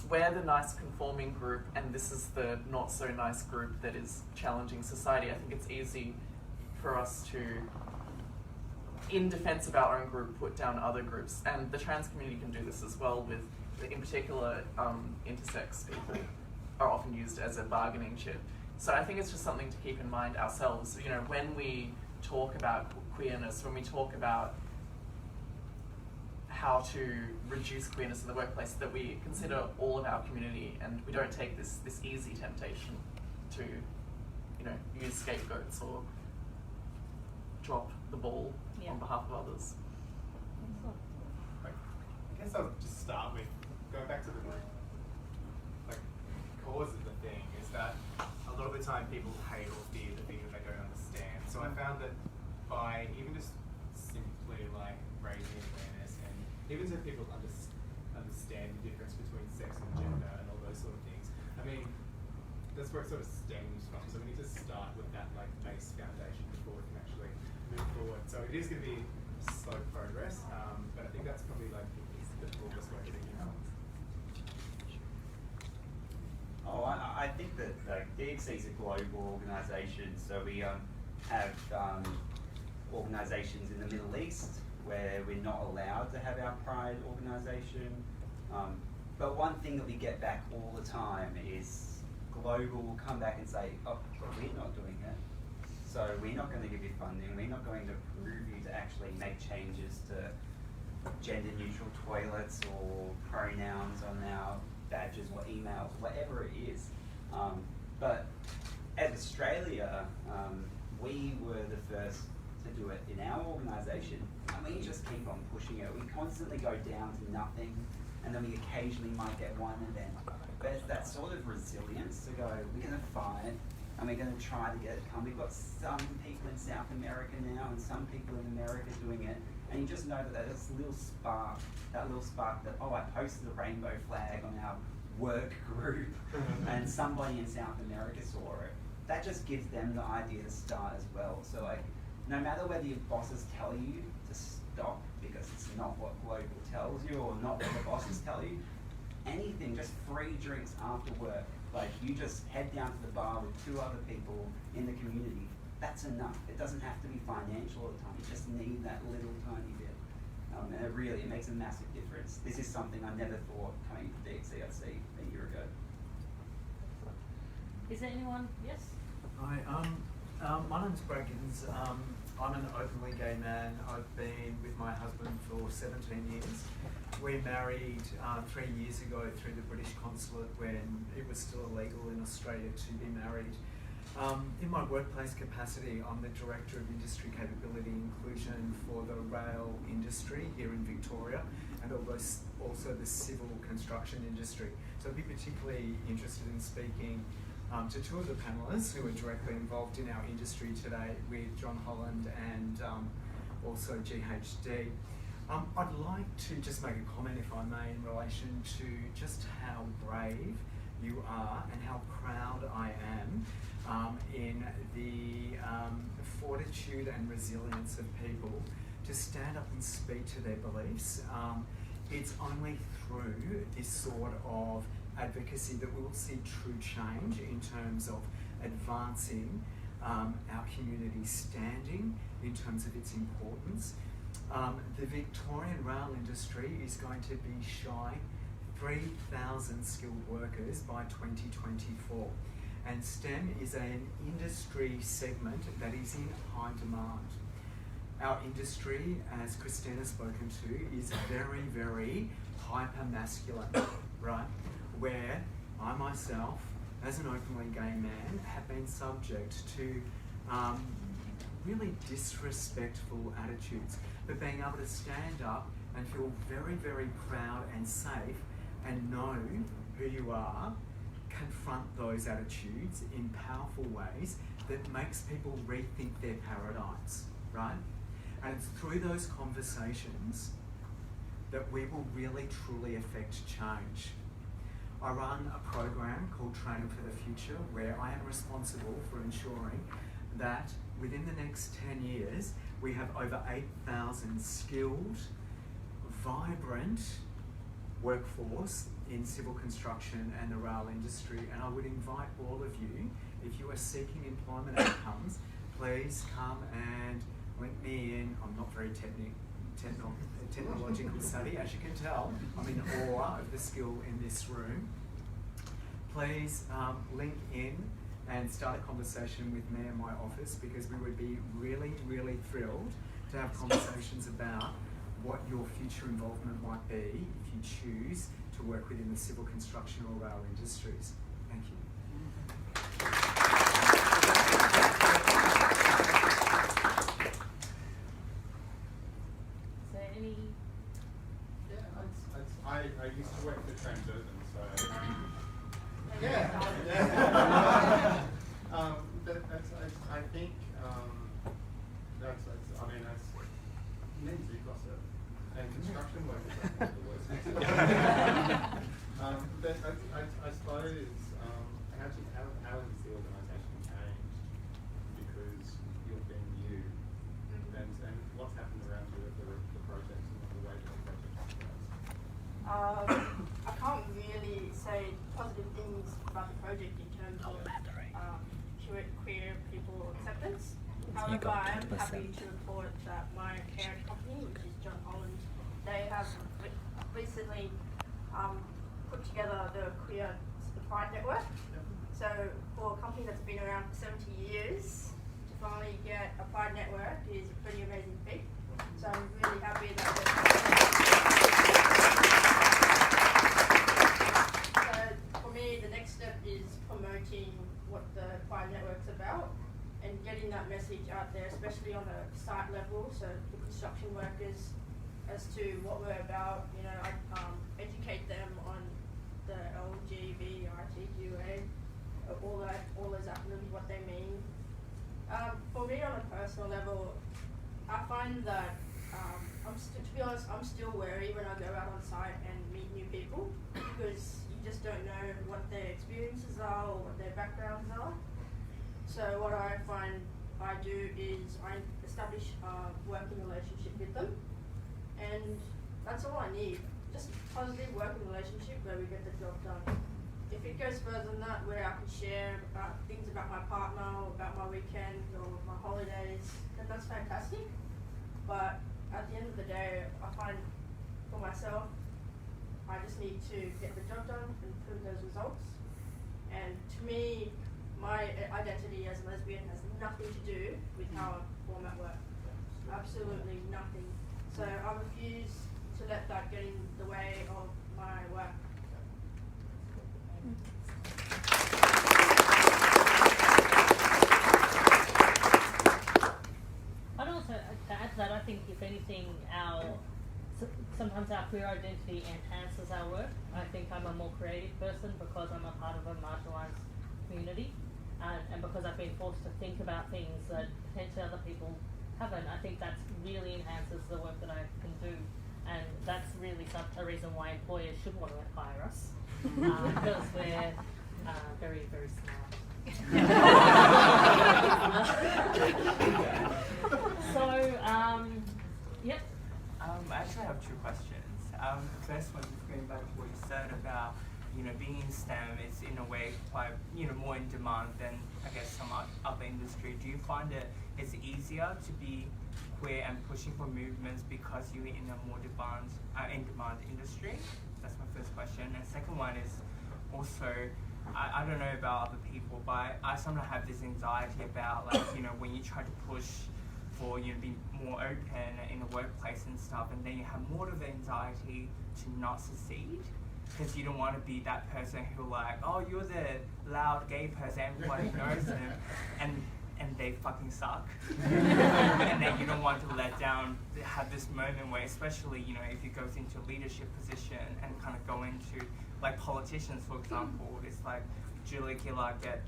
Speaker 7: we're the nice conforming group and this is the not so nice group that is challenging society. I think it's easy for us to, in defense of our own group, put down other groups. And the trans community can do this as well with, in particular, intersex people are often used as a bargaining chip. So I think it's just something to keep in mind ourselves. When we talk about queerness, when we talk about how to reduce queerness in the workplace, that we consider all of our community and we don't take this easy temptation to use scapegoats or drop the ball on behalf of others.
Speaker 2: I guess I'll just start with going back to the cause of the thing, is that a lot of the time people hate or fear the thing that they don't understand.
Speaker 8: So I found that by even just simply like raising awareness and even so people understand the difference between sex and gender and all those sort of things. I mean, that's where it sort of stems from. So we need to start with that like base foundation before we can actually move forward. So it is going to be slow progress, but I think that's probably like the broadest way of thinking about it.
Speaker 4: Oh, I think that DXC is a global organisation, so we have organisations in the Middle East where we're not allowed to have our Pride organisation. But one thing that we get back all the time is Global will come back and say, oh, but we're not doing it. So we're not going to give you funding, we're not going to prove you to actually make changes to gender neutral toilets or pronouns on our badges or emails, whatever it is. But as Australia, we were the first to do it in our organisation, and we just keep on pushing it. We constantly go down to nothing, and then we occasionally might get one event. But it's that sort of resilience to go, we're going to fight, and we're going to try to get it come. We've got some people in South America now, and some people in America doing it, and you just know that there's a little spark, that, oh, I posted a rainbow flag on our work group, and somebody in South America saw it. That just gives them the idea to start as well. So like, no matter whether your bosses tell you to stop because it's not what Global tells you or not what the bosses tell you, anything, just free drinks after work, like you just head down to the bar with 2 other people in the community, that's enough. It doesn't have to be financial all the time, you just need that little tiny bit. And it makes a massive difference. This is something I never thought coming to DXCRC a year ago.
Speaker 3: Is there anyone? Yes?
Speaker 10: Hi, my name's Brad Giddens. I'm an openly gay man. I've been with my husband for 17 years. We married 3 years ago through the British consulate when it was still illegal in Australia to be married. In my workplace capacity, I'm the Director of Industry Capability Inclusion for the rail industry here in Victoria, and also the civil construction industry. So I'd be particularly interested in speaking to 2 of the panellists who are directly involved in our industry today with John Holland and also GHD. I'd like to just make a comment, if I may, in relation to just how brave you are and how proud I am in the fortitude and resilience of people to stand up and speak to their beliefs. It's only through this sort of advocacy that we will see true change in terms of advancing our community's standing, in terms of its importance. The Victorian rail industry is going to be shy 3,000 skilled workers by 2024. And STEM is an industry segment that is in high demand. Our industry, as Christina's spoken to, is very, very hyper-masculine, right? Where I myself, as an openly gay man, have been subject to really disrespectful attitudes. But being able to stand up and feel very, very proud and safe and know who you are, confront those attitudes in powerful ways that makes people rethink their paradigms, right? And it's through those conversations that we will really truly affect change. I run a program called Training for the Future where I am responsible for ensuring that within the next 10 years we have over 8,000 skilled, vibrant workforce in civil construction and the rail industry. And I would invite all of you, if you are seeking employment outcomes, please come and link me in. I'm not very technological savvy, as you can tell. I'm in awe of the skill in this room. Please link in and start a conversation with me in my office, because we would be really, really thrilled to have conversations about what your future involvement might be if you choose to work within the civil construction or rail industries. Thank you.
Speaker 3: Is there any?
Speaker 2: Yeah, I used to work for Transurban, so that's I think
Speaker 6: for acceptance.
Speaker 5: You
Speaker 6: However,
Speaker 5: got
Speaker 6: I am
Speaker 5: 20%.
Speaker 6: happy to report that my parent company, which is John Holland, they have recently put together the Pride Network. So for a company that's been around for 70 years, to finally get a Pride Network is a pretty amazing feat. So I'm really happy that So for me, the next step is promoting what the Pride Network's about and getting that message out there, especially on a site level, so the construction workers, as to what we're about. You know, I educate them on the LGBTQA, all those acronyms, what they mean. For me, on a personal level, I find that to be honest, I'm still wary when I go out on site and meet new people, because you just don't know what their experiences are or what their backgrounds are. So what I find I do is I establish a working relationship with them, and that's all I need. Just a positive working relationship where we get the job done. If it goes further than that, where I can share things about my partner, or about my weekend, or my holidays, then that's fantastic. But at the end of the day, I find for myself, I just need to get the job done and prove those results. And to me, my identity as a lesbian has nothing to do with how I perform at work. Absolutely nothing. So I refuse to let that get in the way of my work.
Speaker 3: I'd also add to that, I think if anything, sometimes our queer identity enhances our work. I think I'm a more creative person because I'm a part of a marginalised community, and because I've been forced to think about things that potentially other people haven't. I think that really enhances the work that I can do, and that's really a reason why employers should want to hire us, because we're very, very smart. Yep.
Speaker 11: I actually have two questions. The first one is going back to what you said about, being in STEM is in a way quite, more in demand than, I guess, some other industry. Do you find it's easier to be queer and pushing for movements because you're in a more in-demand industry? That's my first question. And second one is also, I don't know about other people, but I sometimes have this anxiety about, like, when you try to push for, be more open in the workplace and stuff, and then you have more of the anxiety to not succeed, because you don't want to be that person who, like, oh, you're the loud gay person, everybody knows them, and they fucking suck. And then you don't want to let down, have this moment where, especially, if you go into a leadership position and kind of go into, like, politicians, for example, it's like Julia Gillard get,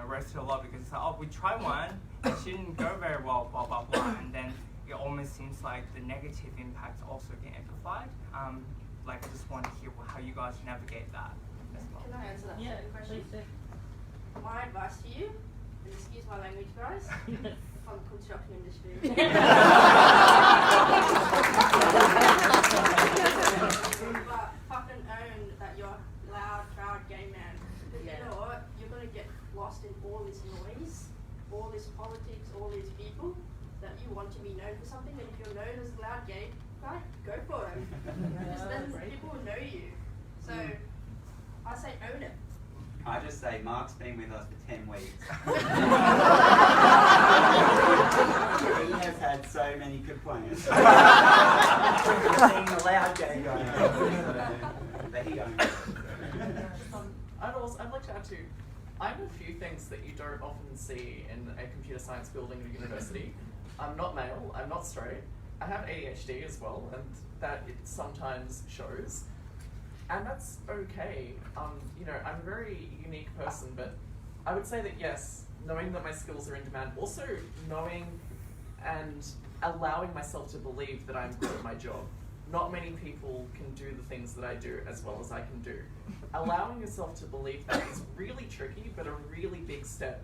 Speaker 11: roasted a lot because it's like, oh, we tried one, it didn't go very well, blah, blah, blah, and then it almost seems like the negative impacts also get amplified. Like, I just want to hear how you guys navigate that as well.
Speaker 6: Can I answer that second question?
Speaker 3: Please do.
Speaker 6: My advice to you, and excuse my language, guys, from the construction industry. But fucking own that you're a loud, proud gay man. Because you know what? You're going to get lost in all this noise, all this politics, all these people, that you want to be known for something, and if you're known as a loud gay guy, go for it. Because then people will know you. So I say own it.
Speaker 4: I just say Mark's been with us for 10 weeks. He has had so many good points. Being the loud gay guy. But he owns it.
Speaker 7: I'd like to add too, I have a few things that you don't often see in a computer science building at a university. I'm not male, I'm not straight, I have ADHD as well, and that it sometimes shows. And that's okay. I'm a very unique person, but I would say that yes, knowing that my skills are in demand, also knowing and allowing myself to believe that I'm good at my job. Not many people can do the things that I do as well as I can do. Allowing yourself to believe that is really tricky, but a really big step.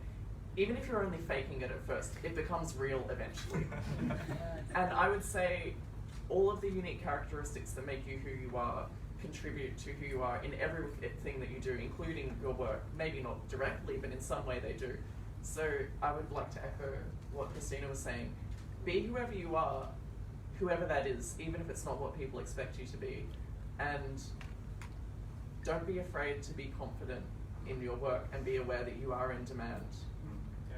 Speaker 7: Even if you're only faking it at first, it becomes real eventually. And I would say all of the unique characteristics that make you who you are contribute to who you are in everything that you do, including your work. Maybe not directly, but in some way they do. So I would like to echo what Christina was saying. Be whoever you are, whoever that is, even if it's not what people expect you to be. And don't be afraid to be confident in your work and be aware that you are in demand.
Speaker 8: Yeah.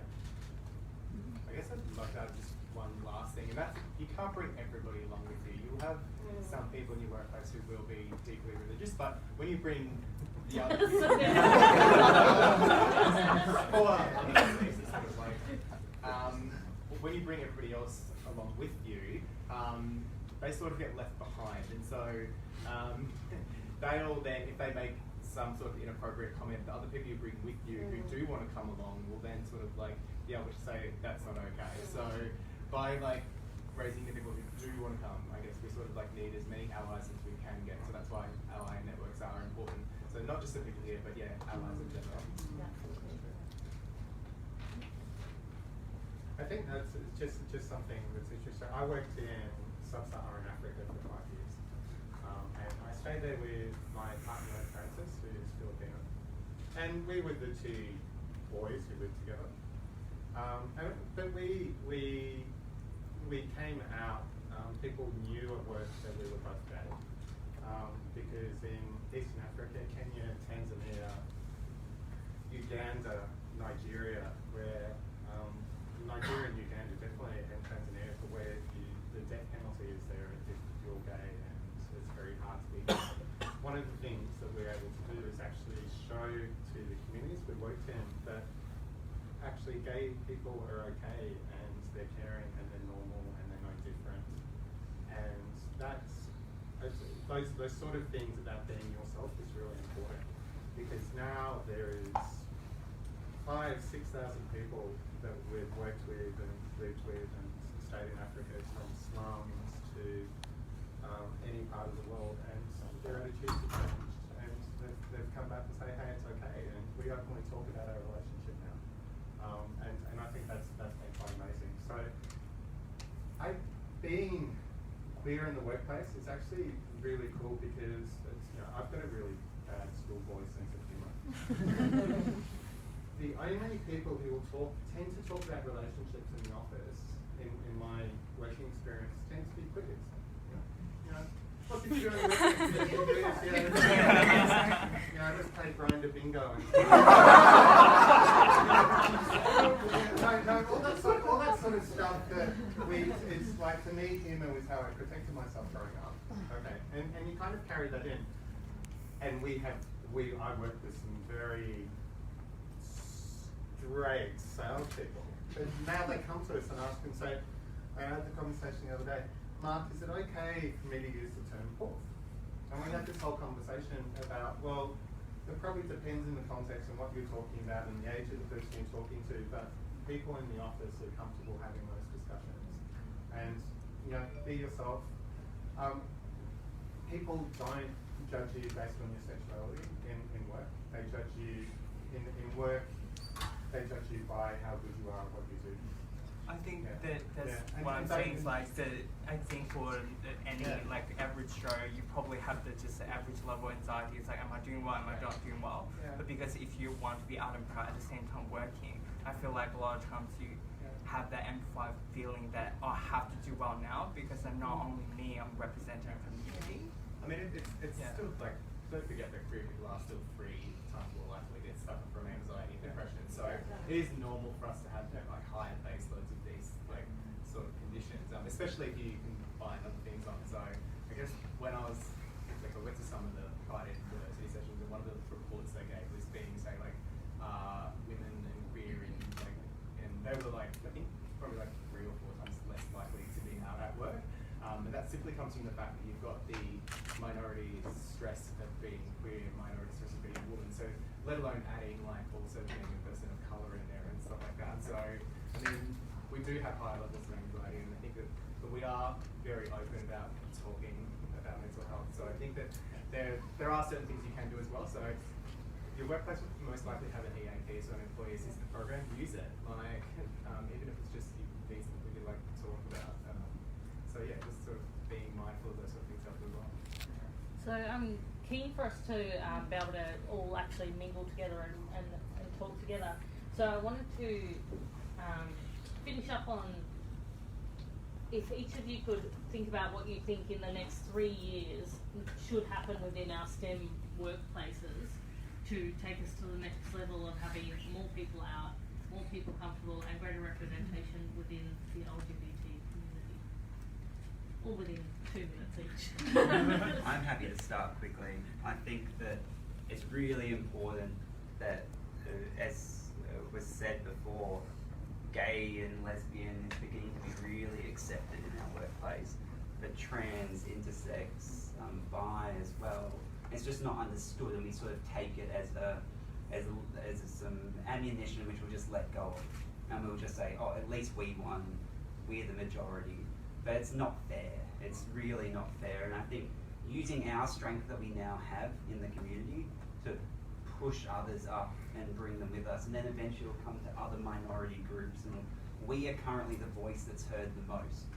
Speaker 8: I guess I'd like to add just one last thing, and that's you can't bring everybody along with you. You'll have some people in your workplace who will be deeply religious, but when you bring the other people, when you bring everybody else along with you, they sort of get left behind, and so they'll then, if they make some sort of inappropriate comment, the other people you bring with you who do want to come along will then sort of like be able to say that's not okay. So by like raising the people who do want to come, I guess we sort of like need as many allies as we can get. So that's why ally networks are important. So not just the people here, but yeah, allies in general.
Speaker 2: I think that's just something that's interesting. I worked in sub-Saharan Africa for 5 years, and I stayed there with my partner Francis, who's Filipino, and we were the two boys who lived together. But we came out. People knew at work that we were both gay, because in Eastern Africa, Kenya, Tanzania, Uganda, Nigeria, where Nigeria and Uganda definitely, and Tanzania, for where the death penalty is there if you're gay, and it's very hard to be gay. One of the things that we're able to do is actually show to the communities we worked in that actually gay people are okay, and they're caring, and they're normal, and they're no different. And those sort of things about being yourself is really important, because now there is 5,000 to 6,000 people that we've worked with and lived with and stayed in Africa, from slums to any part of the world, and their attitudes have changed, and they've come back and say, hey, it's okay, and we openly talk about our relationship now, and I think that's been quite amazing. So being queer in the workplace is actually really cool, because it's, I've got a really bad schoolboy sense of humour. The only people who will tend to talk about relationships in the office, in my working experience, tend to be queers. What's it doing? I just played grinder bingo. All that sort of stuff that it's like, for me, humour was how I protected myself growing up. Okay, and you kind of carry that in. And I work with some very straight salespeople. But now they come to us and ask and say, I had the conversation the other day, Mark, is it okay for me to use the term pork? And we had this whole conversation about, well, it probably depends in the context and what you're talking about and the age of the person you're talking to, but people in the office are comfortable having those discussions. And, be yourself. People don't judge you based on your sexuality in work. They judge you in work. They judge you by how good you are at what you do.
Speaker 11: I think that's what I'm saying is like I think for any like average Joe, you probably have just the average level anxiety. It's like, am I doing well? Am I not doing well? But because if you want to be out and proud at the same time working, I feel like a lot of times you have that amplified feeling that I have to do well now, because I'm not only me, I'm representing a community.
Speaker 8: I mean, it's still like, don't forget that queer people are still 3 times more likely to get suffer from anxiety and depression. So it is normal for us to have like higher base loads of these like sort of conditions, especially if you can find other things on. So I guess when I went to some of the Pride University sessions, and one of the reports they gave was being say like women and queer and they were like, I think probably like 3 or 4 times less likely to be out at work. And that simply comes from the fact that you've got the minority stress of being queer, minority stress of being a woman, so let alone adding like also being a person of colour in there and stuff like that. So I mean, we do have high levels of anxiety, and I think that we are very open about talking about mental health. So I think that there are certain things you can do as well. So your workplace will most likely have an EAP, so an employee assistance program. Use it, like even if it's just things that we like to talk about. So yeah, just sort of being mindful of those sort of things as well.
Speaker 3: So I'm keen for us to be able to all actually mingle together and talk together. So I wanted to finish up on if each of you could think about what you think in the next 3 years should happen within our STEM workplaces to take us to the next level of having more people out, more people comfortable, and greater representation within the LGBT community. All within 2 minutes each.
Speaker 4: I'm happy to start quickly. I think that it's really important that, as was said before, gay and lesbian is beginning to be really accepted in our workplace, but trans, intersex, bi as well. It's just not understood, and we sort of take it as some ammunition which we'll just let go of, and we'll just say, oh, at least we won, we're the majority. But it's not fair. It's really not fair, and I think using our strength that we now have in the community to push others up and bring them with us, and then eventually it'll come to other minority groups, and we are currently the voice that's heard the most,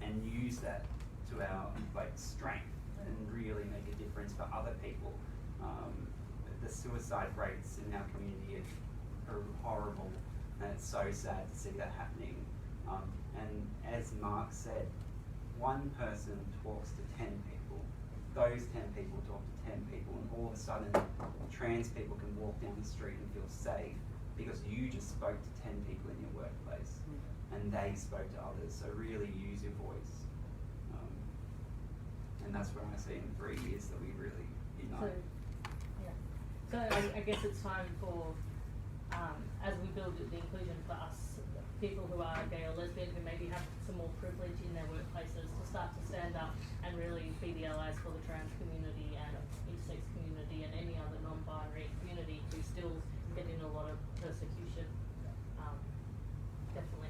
Speaker 4: and use that to our strength and really make a difference for other people. The suicide rates in our community are horrible, and it's so sad to see that happening. And as Mark said, one person talks to 10 people. Those 10 people talk to 10 people, and all of a sudden, trans people can walk down the street and feel safe because you just spoke to 10 people in your workplace, and they spoke to others. So really use your voice, and that's where I see in 3 years that we really unite.
Speaker 3: So I guess it's time for, as we build the inclusion for us, people who are gay or lesbian who maybe have some more privilege in their workplaces to start to stand up and really be the allies for the trans community and intersex community and any other non-binary community who still get in a lot of persecution. Definitely.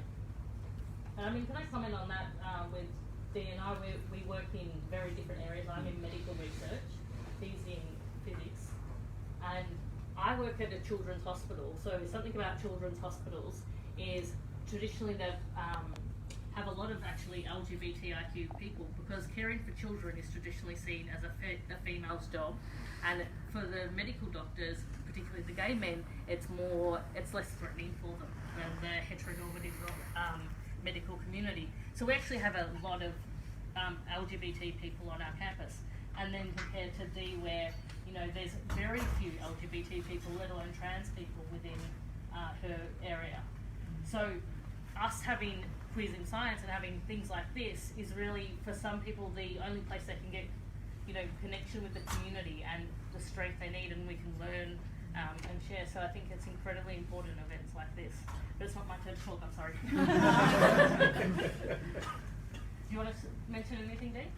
Speaker 3: And I mean, can I comment on that with Dee and I? We work in very different areas. I'm in medical research, he's in physics, and I work at a children's hospital. So something about children's hospitals is traditionally they've have a lot of actually LGBTIQ people because caring for children is traditionally seen as a female's job, and for the medical doctors, particularly the gay men, it's less threatening for them than the heteronormative medical community. So we actually have a lot of LGBT people on our campus, and then compared to D, where there's very few LGBT people, let alone trans people within her area. So us having Quiz in Science and having things like this is really, for some people, the only place they can get, connection with the community and the strength they need, and we can learn and share. So I think it's incredibly important events like this. But it's not my turn to talk, I'm sorry. Do you want to mention anything, Dee?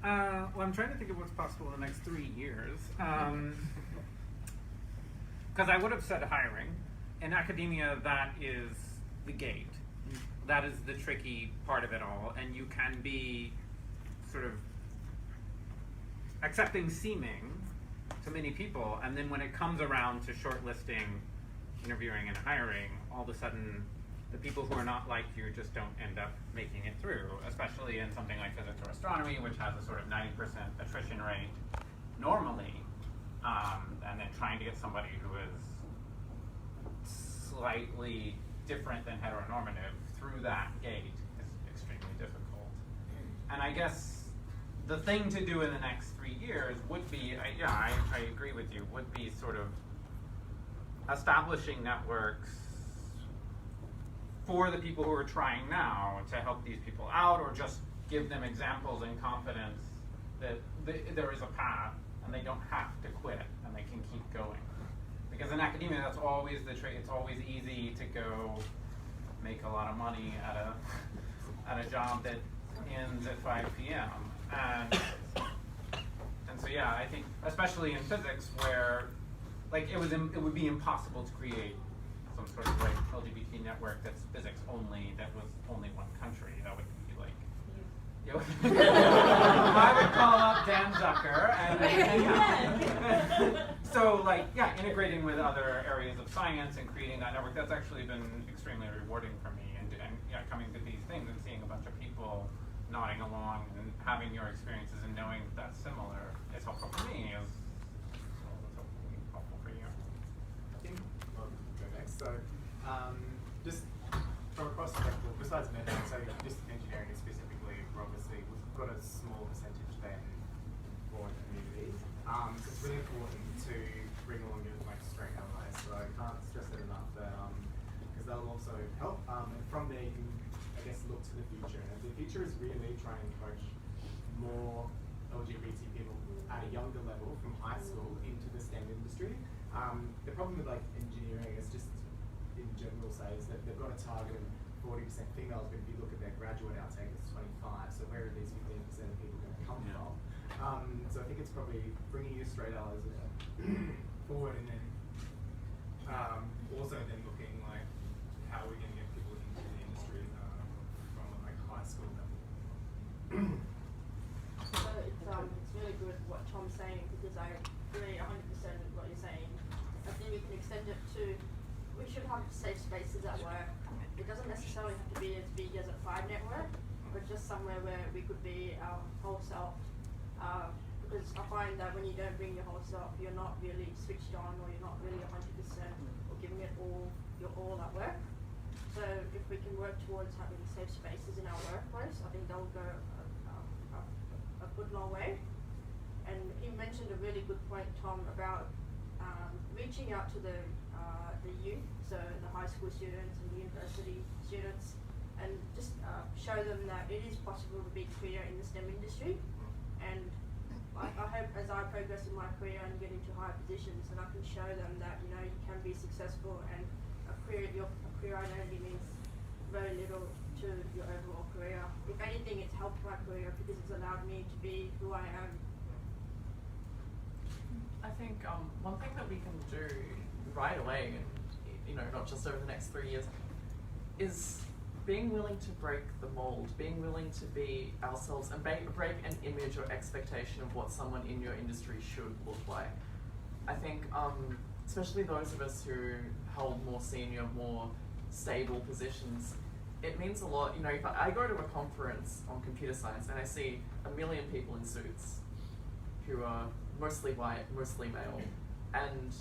Speaker 9: Well, I'm trying to think of what's possible in the next 3 years. Because I would have said hiring. In academia, that is the gate. That is the tricky part of it all. And you can be sort of accepting seeming to many people, and then when it comes around to shortlisting, interviewing, and hiring, all of a sudden the people who are not like you just don't end up making it through, especially in something like physics or astronomy, which has a sort of 90% attrition rate normally, and then trying to get somebody who is slightly different than heteronormative through that gate is extremely difficult. And I guess the thing to do in the next 3 years would be, I agree with you, would be sort of establishing networks for the people who are trying now to help these people out, or just give them examples and confidence that there is a path and they don't have to quit and they can keep going. Because in academia, that's always the trick. It's always easy to go make a lot of money at a job that ends at 5 p.m. And so yeah, I think especially in physics, where it would be impossible to create some sort of LGBT network that's physics only, that was only one country. That would be I would call up Dan Zucker and so integrating with other areas of science and creating that network, that's actually been extremely rewarding for me, and coming to these things and seeing a bunch of people nodding along and having your experiences and knowing that that's similar is helpful for me, as well as hopefully helpful for you.
Speaker 8: So, just from across the spectrum, besides medicine, so just engineering specifically, obviously, we've got a small percentage than broad communities. So it's really important to bring along your straight allies. So I can't stress it enough that because they'll also help. And from there, you can, I guess, look to the future. And the future is really trying to coach more LGBT people at a younger level from high school into the STEM industry. The problem with engineering is just in general say is that they've got a target of 40% females, but if you look at their graduate outtake, it's 25. So where are these 15% of people going to come from? So I think it's probably bringing your straight allies forward, and then also then looking how are we going to get people into the industry from high school level.
Speaker 6: So it's really good what Tom's saying, because I agree 100% with what you're saying. I think we can extend it to, we should have safe spaces at work. It doesn't necessarily have to be as big as a Five network, but just somewhere where we could be our whole self. Because I find that when you don't bring your whole self, you're not really switched on, or you're not really 100% or giving it all your all at work. So if we can work towards having safe spaces in our workplace, I think that will go a good long way. And you mentioned a really good point, Tom, about reaching out to the youth, so the high school students and the university students, and just show them that it is possible to be queer in the STEM industry. And I hope as I progress in my career and get into higher positions, that I can show them that you can be successful, and your career identity means very little to your overall career. If anything, it's helped my career because it's allowed me to be who I am.
Speaker 7: I think one thing that we can do right away, not just over the next 3 years, is being willing to break the mold, being willing to be ourselves, and break an image or expectation of what someone in your industry should look like. I think, especially those of us who hold more senior, more stable positions, it means a lot. If I go to a conference on computer science and I see 1 million people in suits who are mostly white, mostly male, and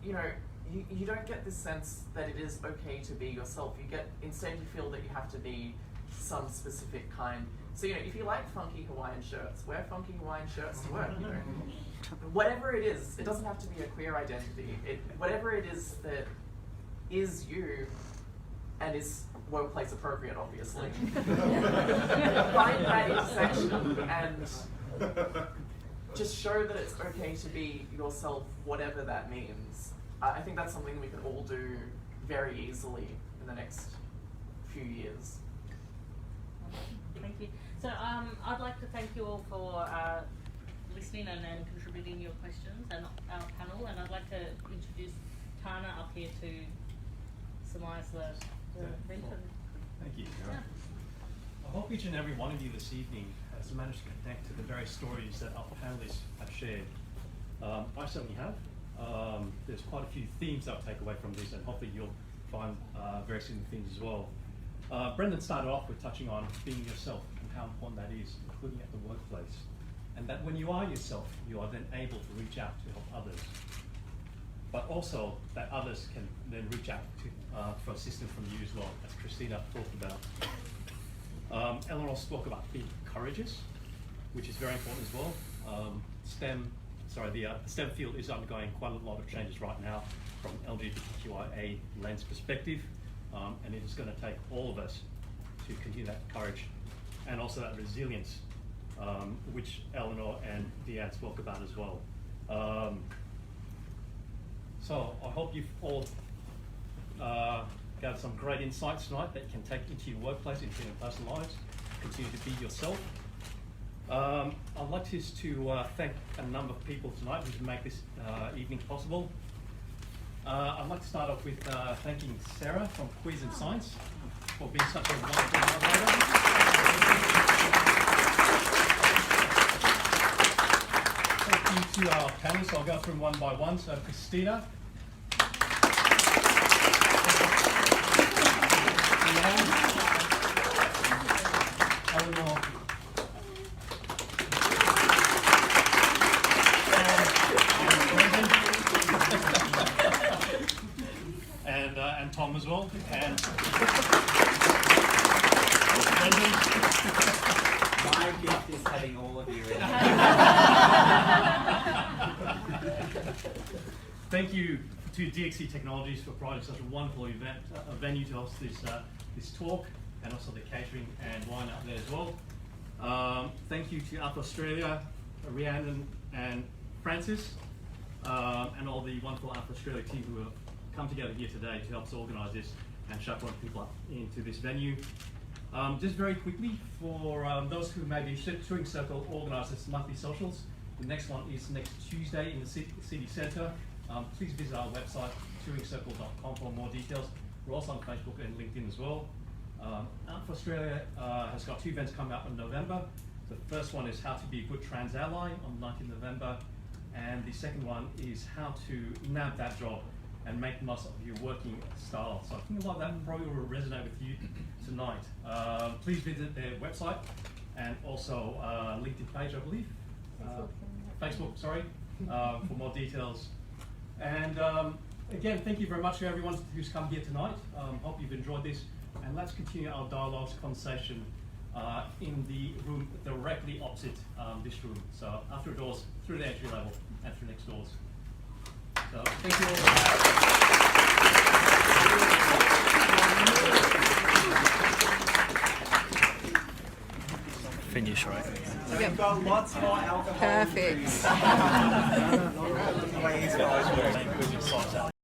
Speaker 7: you don't get this sense that it is okay to be yourself. Instead you feel that you have to be some specific kind. So if you like funky Hawaiian shirts, wear funky Hawaiian shirts to work. Whatever it is, it doesn't have to be a queer identity. Whatever it is that is you and is workplace appropriate, obviously. Find that intersection and just show that it's okay to be yourself, whatever that means. I think that's something we can all do very easily in the next few years.
Speaker 3: Thank you. So I'd like to thank you all for listening and contributing your questions and our panel, and I'd like to introduce Tana up here to surmise the event.
Speaker 12: Thank you.
Speaker 3: Yeah.
Speaker 12: I hope each and every one of you this evening has managed to connect to the various stories that our panelists have shared. I certainly have. There's quite a few themes I'll take away from this, and hopefully you'll find very similar things as well. Brendan started off with touching on being yourself and how important that is, including at the workplace. And that when you are yourself, you are then able to reach out to help others. But also that others can then reach out to, for assistance from you as well, as Christina talked about. Eleanor spoke about being courageous, which is very important as well. The STEM field is undergoing quite a lot of changes right now from LGBTQIA lens perspective, and it is going to take all of us to continue that courage and also that resilience, which Eleanor and Deanne spoke about as well. So I hope you've all gathered some great insights tonight that you can take into your workplace, into your personal lives, continue to be yourself. I'd like to thank a number of people tonight who make this evening possible. I'd like to start off with thanking Sarah from Quiz and Science for being such a wonderful moderator. Thank you to our panelists. I'll go through them one by one. So Christina, Eleanor, and Tom as well. And
Speaker 4: My gift is having all of you in.
Speaker 12: Thank you to DXC Technologies for providing such a wonderful event, a venue to host this talk, and also the catering and wine out there as well. Thank you to Alpha Australia, Rhiannon and Francis, and all the wonderful Alpha Australia team who have come together here today to help us organise this and chaperone people up into this venue. Just very quickly, for those who may be Touring Circle organises monthly socials, the next one is next Tuesday in the city centre. Please visit our website, touringcircle.com, for more details. We're also on Facebook and LinkedIn as well. Alpha Australia has got 2 events coming up in November. The first one is how to be a good trans ally on 19th November, and the second one is how to nab that job and make the most of your working style. So I think a lot of that probably will resonate with you tonight. Please visit their website and also LinkedIn page, I believe. Facebook, sorry, for more details. And again, thank you very much to everyone who's come here tonight. Hope you've enjoyed this. And let's continue our dialogues, conversation in the room directly opposite this room. So after doors, through the entry level and through next doors. So thank you all.
Speaker 5: Finish, right?
Speaker 10: We've got lots more alcohol.
Speaker 6: Perfect.
Speaker 10: The way his guys work.